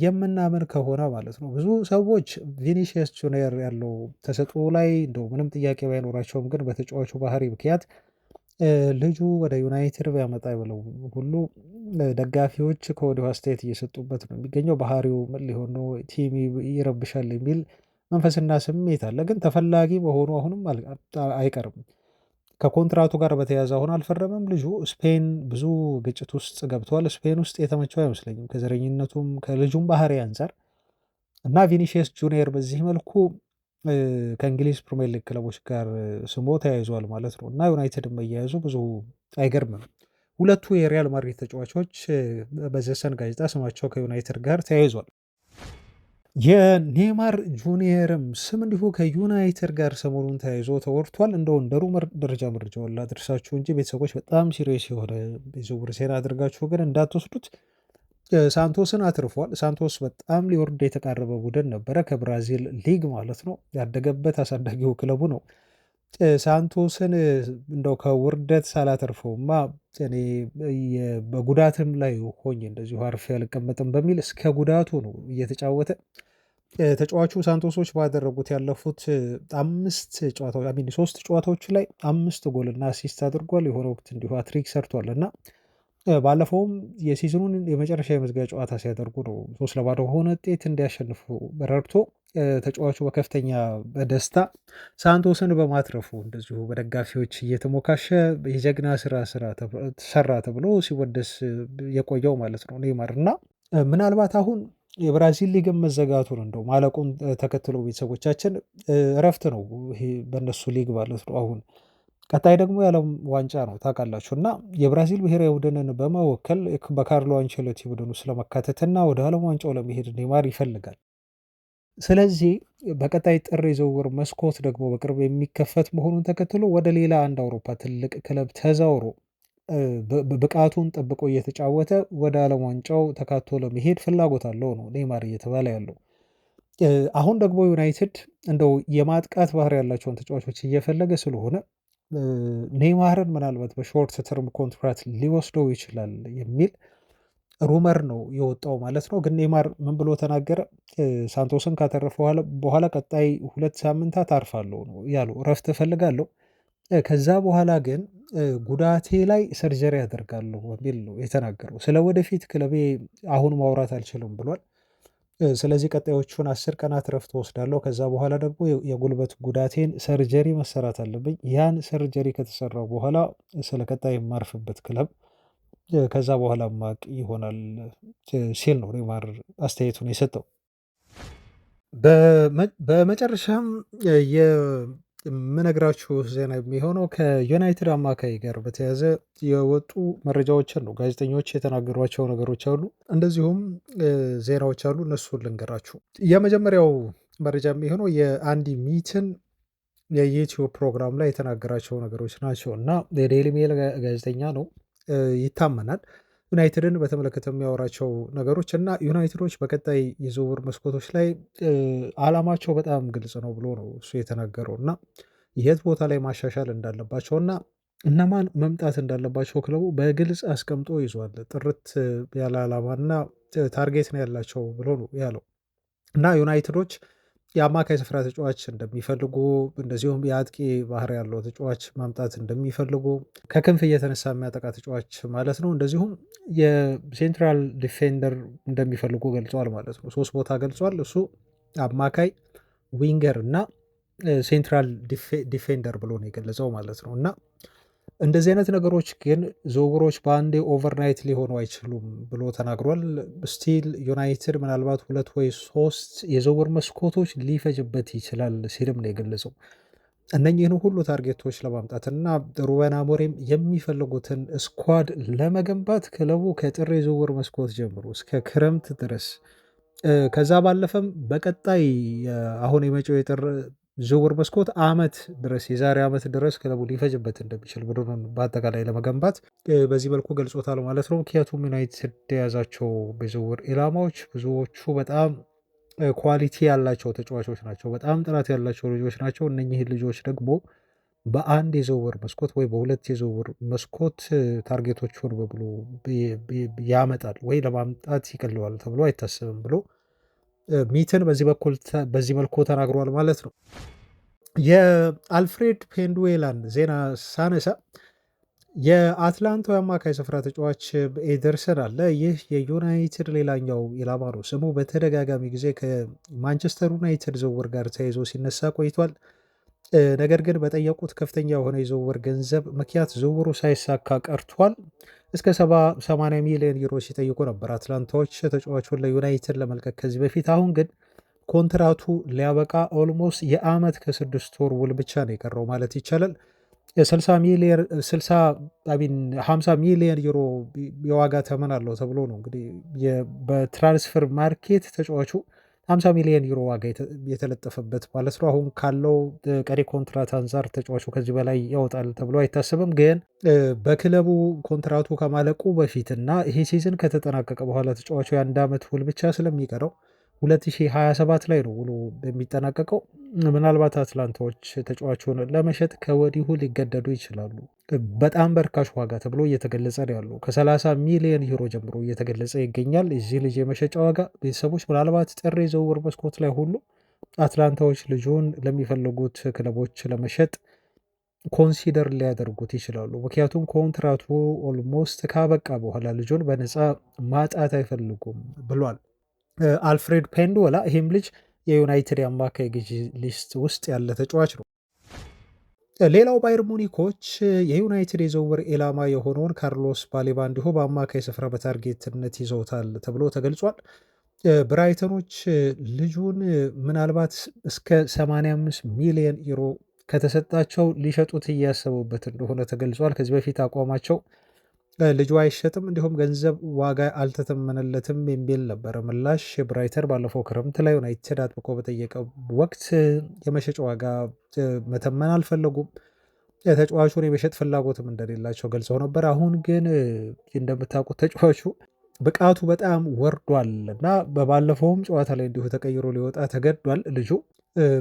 የምናምን ከሆነ ማለት ነው። ብዙ ሰዎች ቪኒሺየስ ጁኒየር ያለው ተሰጥኦ ላይ እንደው ምንም ጥያቄ ባይኖራቸውም ግን በተጫዋቹ ባህሪ ምክንያት ልጁ ወደ ዩናይትድ ቢያመጣ ብለው ሁሉ ደጋፊዎች ከወዲሁ አስተያየት እየሰጡበት ነው የሚገኘው። ባህሪው ምን ሊሆን ነው ቲም ይረብሻል የሚል መንፈስና ስሜት አለ። ግን ተፈላጊ መሆኑ አሁንም አይቀርም። ከኮንትራቱ ጋር በተያያዘ አሁን አልፈረመም ልጁ። ስፔን ብዙ ግጭት ውስጥ ገብተዋል። ስፔን ውስጥ የተመቸው አይመስለኝም ከዘረኝነቱም ከልጁም ባህሪ አንጻር እና ቪኒሺየስ ጁኒየር በዚህ መልኩ ከእንግሊዝ ፕሪሚየር ሊግ ክለቦች ጋር ስሞ ተያይዟል ማለት ነው። እና ዩናይትድ መያያዙ ብዙ አይገርምም። ሁለቱ የሪያል ማድሪድ ተጫዋቾች በዘሰን ጋዜጣ ስማቸው ከዩናይትድ ጋር ተያይዟል። የኔይማር ጁኒየርም ስም እንዲሁ ከዩናይትድ ጋር ሰሞኑን ተያይዞ ተወርቷል። እንደው እንደ ሩመር ደረጃ መረጃውን ላድርሳችሁ እንጂ ቤተሰቦች በጣም ሲሪየስ የሆነ የዝውውር ሴራ አድርጋችሁ ግን እንዳትወስዱት። ሳንቶስን አትርፏል። ሳንቶስ በጣም ሊወርድ የተቃረበ ቡድን ነበረ፣ ከብራዚል ሊግ ማለት ነው። ያደገበት አሳዳጊው ክለቡ ነው። ሳንቶስን እንደው ከውርደት ሳላተርፈውማ እኔ በጉዳትም ላይ ሆኜ እንደዚሁ አርፌ አልቀመጥም በሚል እስከ ጉዳቱ ነው እየተጫወተ ተጫዋቹ ሳንቶሶች ባደረጉት ያለፉት 3 ጨዋታዎች ላይ 5 ጎልና አሲስት አድርጓል። የሆነ ወቅት እንዲሁ ሃትሪክ ሰርቷል እና ባለፈውም የሲዝኑን የመጨረሻ የመዝጊያ ጨዋታ ሲያደርጉ ነው 3-0 በሆነ ውጤት እንዲያሸንፉ ረድቶ ተጫዋቹ በከፍተኛ በደስታ ሳንቶስን በማትረፉ እንደዚሁ በደጋፊዎች እየተሞካሸ የጀግና ሰራ ተብሎ ሲወደስ የቆየው ማለት ነው ኔይማር እና ምናልባት አሁን የብራዚል ሊግን መዘጋቱን እንደው ማለቁን ተከትሎ ቤተሰቦቻችን እረፍት ነው ይሄ በእነሱ ሊግ ማለት ነው። አሁን ቀጣይ ደግሞ የዓለም ዋንጫ ነው ታውቃላችሁ እና የብራዚል ብሔራዊ ቡድንን በመወከል በካርሎ አንቸሎቲ ቡድን ውስጥ ለመካተትና ወደ ዓለም ዋንጫው ለመሄድ ኔይማር ይፈልጋል። ስለዚህ በቀጣይ ጥር የዝውውር መስኮት ደግሞ በቅርብ የሚከፈት መሆኑን ተከትሎ ወደ ሌላ አንድ አውሮፓ ትልቅ ክለብ ተዛውሮ ብቃቱን ጠብቆ እየተጫወተ ወደ ዓለም ዋንጫው ተካቶ ለመሄድ ፍላጎት አለው ነው ኔይማር እየተባለ ያለው። አሁን ደግሞ ዩናይትድ እንደው የማጥቃት ባህሪ ያላቸውን ተጫዋቾች እየፈለገ ስለሆነ ኔይማርን ምናልባት በሾርት ተርም ኮንትራት ሊወስደው ይችላል የሚል ሩመር ነው የወጣው ማለት ነው። ግን ኔይማር ምን ብሎ ተናገረ? ሳንቶስን ካተረፈ በኋላ ቀጣይ 2 ሳምንታት አርፋለሁ ነው ያለው። እረፍት እፈልጋለሁ ከዛ በኋላ ግን ጉዳቴ ላይ ሰርጀሪ አደርጋለሁ በሚል ነው የተናገረው። ስለ ወደፊት ክለቤ አሁን ማውራት አልችልም ብሏል። ስለዚህ ቀጣዮቹን 10 ቀናት እረፍት ወስዳለሁ። ከዛ በኋላ ደግሞ የጉልበት ጉዳቴን ሰርጀሪ መሰራት አለብኝ። ያን ሰርጀሪ ከተሰራው በኋላ ስለ ቀጣይ የማርፍበት ክለብ ከዛ በኋላ ማቅ ይሆናል ሲል ነው ኔይማር አስተያየቱን የሰጠው። በመጨረሻም የምነግራችሁ ዜና የሚሆነው ከዩናይትድ አማካይ ጋር በተያያዘ የወጡ መረጃዎችን ነው። ጋዜጠኞች የተናገሯቸው ነገሮች አሉ፣ እንደዚሁም ዜናዎች አሉ። እነሱን ልንገራችሁ። የመጀመሪያው መረጃ የሚሆነው የአንዲ ሚትን የዩቲዩብ ፕሮግራም ላይ የተናገራቸው ነገሮች ናቸው እና የዴይሊ ሜል ጋዜጠኛ ነው፣ ይታመናል። ዩናይትድን በተመለከተ የሚያወራቸው ነገሮች እና ዩናይትዶች በቀጣይ የዝውውር መስኮቶች ላይ አላማቸው በጣም ግልጽ ነው ብሎ ነው እሱ የተናገረው እና የት ቦታ ላይ ማሻሻል እንዳለባቸው እና እነማን መምጣት እንዳለባቸው ክለቡ በግልጽ አስቀምጦ ይዟል። ጥርት ያለ አላማና ታርጌት ነው ያላቸው ብሎ ነው ያለው እና ዩናይትዶች የአማካይ ስፍራ ተጫዋች እንደሚፈልጉ እንደዚሁም የአጥቂ ባህሪ ያለው ተጫዋች ማምጣት እንደሚፈልጉ ከክንፍ እየተነሳ የሚያጠቃ ተጫዋች ማለት ነው። እንደዚሁም የሴንትራል ዲፌንደር እንደሚፈልጉ ገልጿል ማለት ነው። 3 ቦታ ገልጿል እሱ አማካይ፣ ዊንገር እና ሴንትራል ዲፌንደር ብሎ ነው የገለጸው ማለት ነው እና እንደዚህ አይነት ነገሮች ግን ዝውውሮች በአንዴ ኦቨርናይት ሊሆኑ አይችሉም ብሎ ተናግሯል። ስቲል ዩናይትድ ምናልባት 2 ወይ 3 የዝውውር መስኮቶች ሊፈጅበት ይችላል ሲልም ነው የገለጸው። እነኚህን ሁሉ ታርጌቶች ለማምጣትና ሩበን አሞሪም የሚፈልጉትን ስኳድ ለመገንባት ክለቡ ከጥር የዝውውር መስኮት ጀምሮ እስከ ክረምት ድረስ ከዛ ባለፈም በቀጣይ አሁን የመጪው የጥር ዝውውር መስኮት አመት ድረስ የዛሬ አመት ድረስ ክለቡ ሊፈጅበት እንደሚችል ቡድኑን በአጠቃላይ ለመገንባት በዚህ መልኩ ገልጾታል ማለት ነው። ምክንያቱም ዩናይትድ የያዛቸው በዝውውር ኢላማዎች ብዙዎቹ በጣም ኳሊቲ ያላቸው ተጫዋቾች ናቸው። በጣም ጥራት ያላቸው ልጆች ናቸው። እነኚህ ልጆች ደግሞ በአንድ የዝውውር መስኮት ወይ በሁለት የዝውውር መስኮት ታርጌቶቹን በብሎ ያመጣል ወይ ለማምጣት ይቀለዋል ተብሎ አይታሰብም ብሎ ሚትን በዚህ መልኩ ተናግሯል ማለት ነው። የአልፍሬድ ፔንዱዌላን ዜና ሳነሳ የአትላንታው አማካይ ስፍራ ተጫዋች ኤደርሰን አለ። ይህ የዩናይትድ ሌላኛው ኢላማ ነው። ስሙ በተደጋጋሚ ጊዜ ከማንቸስተር ዩናይትድ ዝውውር ጋር ተያይዞ ሲነሳ ቆይቷል። ነገር ግን በጠየቁት ከፍተኛ የሆነ የዝውውር ገንዘብ ምክንያት ዝውውሩ ሳይሳካ ቀርቷል። እስከ 70-80 ሚሊዮን ዩሮ ሲጠይቁ ነበር አትላንታዎች ተጫዋቹን ለዩናይትድ ለመልቀቅ ከዚህ በፊት። አሁን ግን ኮንትራቱ ሊያበቃ ኦልሞስት የአመት ከ6 ወር ውል ብቻ ነው የቀረው ማለት ይቻላል። 50 ሚሊዮን ዩሮ የዋጋ ተመን አለው ተብሎ ነው እንግዲህ በትራንስፈር ማርኬት ተጫዋቹ 50 ሚሊዮን ዩሮ ዋጋ የተለጠፈበት ማለት ነው። አሁን ካለው ቀሪ ኮንትራት አንጻር ተጫዋቹ ከዚህ በላይ ያወጣል ተብሎ አይታሰብም። ግን በክለቡ ኮንትራቱ ከማለቁ በፊት እና ይሄ ሲዝን ከተጠናቀቀ በኋላ ተጫዋቹ የ1 ዓመት ውል ብቻ ስለሚቀረው 2027 ላይ ነው ውሉ የሚጠናቀቀው። ምናልባት አትላንታዎች ተጫዋቹን ለመሸጥ ከወዲሁ ሊገደዱ ይችላሉ። በጣም በርካሽ ዋጋ ተብሎ እየተገለጸ ነው ያለው። ከ30 ሚሊዮን ዩሮ ጀምሮ እየተገለጸ ይገኛል። የዚህ ልጅ የመሸጫ ዋጋ ቤተሰቦች ምናልባት ጥር የዝውውር መስኮት ላይ ሁሉ አትላንታዎች ልጁን ለሚፈልጉት ክለቦች ለመሸጥ ኮንሲደር ሊያደርጉት ይችላሉ። ምክንያቱም ኮንትራቱ ኦልሞስት ካበቃ በኋላ ልጁን በነፃ ማጣት አይፈልጉም ብሏል አልፍሬድ ፔንዶላ። ይህም ልጅ የዩናይትድ የአማካይ ግዢ ሊስት ውስጥ ያለ ተጫዋች ነው። ሌላው ባየር ሙኒኮች የዩናይትድ የዝውውር ኢላማ የሆነውን ካርሎስ ባሌባ እንዲሁ በአማካይ ስፍራ በታርጌትነት ይዘውታል ተብሎ ተገልጿል። ብራይተኖች ልጁን ምናልባት እስከ 85 ሚሊዮን ዩሮ ከተሰጣቸው ሊሸጡት እያሰቡበት እንደሆነ ተገልጿል። ከዚህ በፊት አቋማቸው ልጁ አይሸጥም፣ እንዲሁም ገንዘብ ዋጋ አልተተመነለትም የሚል ነበረ ምላሽ። ብራይተን ባለፈው ክረምት ላይ ዩናይትድ አጥብቆ በጠየቀ ወቅት የመሸጫ ዋጋ መተመን አልፈለጉም። ተጫዋቹን የመሸጥ ፍላጎትም እንደሌላቸው ገልጸው ነበር። አሁን ግን እንደምታውቁት ተጫዋቹ ብቃቱ በጣም ወርዷል እና በባለፈውም ጨዋታ ላይ እንዲሁ ተቀይሮ ሊወጣ ተገዷል። ልጁ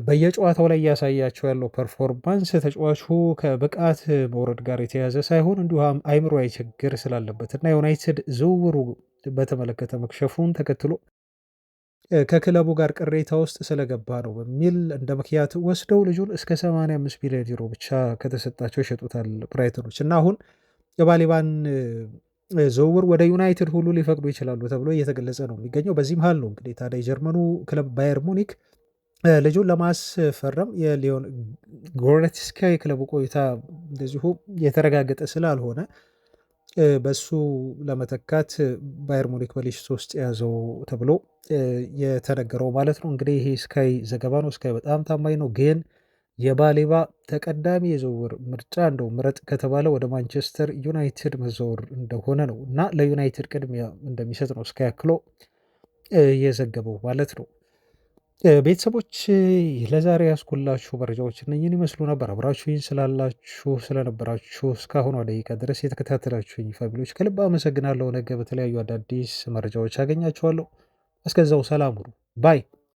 በየጨዋታው ላይ እያሳያቸው ያለው ፐርፎርማንስ ተጫዋቹ ከብቃት መውረድ ጋር የተያዘ ሳይሆን እንዲሁ አይምሮዊ ችግር ስላለበት እና ዩናይትድ ዝውውሩ በተመለከተ መክሸፉን ተከትሎ ከክለቡ ጋር ቅሬታ ውስጥ ስለገባ ነው በሚል እንደ ምክንያት ወስደው ልጁን እስከ 85 ሚሊዮን ዩሮ ብቻ ከተሰጣቸው ይሸጡታል ብራይተኖች እና አሁን የባሌባን ዝውውር ወደ ዩናይትድ ሁሉ ሊፈቅዱ ይችላሉ ተብሎ እየተገለጸ ነው የሚገኘው። በዚህ መሀል ነው እንግዲህ ታዲያ የጀርመኑ ክለብ ባየር ሙኒክ ልጁን ለማስፈረም የሊዮን ጎሬትስካ የክለቡ ቆይታ እንደዚሁ የተረጋገጠ ስላልሆነ በሱ ለመተካት ባየር ሙኒክ በሊስት ውስጥ የያዘው ተብሎ የተነገረው ማለት ነው። እንግዲህ ይሄ ስካይ ዘገባ ነው። ስካይ በጣም ታማኝ ነው። ግን የባሌባ ተቀዳሚ የዝውውር ምርጫ እንደው ምረጥ ከተባለ ወደ ማንቸስተር ዩናይትድ መዘወር እንደሆነ ነው እና ለዩናይትድ ቅድሚያ እንደሚሰጥ ነው ስካይ አክሎ የዘገበው ማለት ነው። ቤተሰቦች ለዛሬ ያስኩላችሁ መረጃዎች እነኝን ይመስሉ ነበር። አብራችሁኝ ስላላችሁ ስለነበራችሁ እስካሁኗ ደቂቃ ድረስ የተከታተላችሁኝ ፋሚሊዎች ከልብ አመሰግናለሁ። ነገ በተለያዩ አዳዲስ መረጃዎች አገኛችኋለሁ። እስከዛው ሰላም ሁኑ ባይ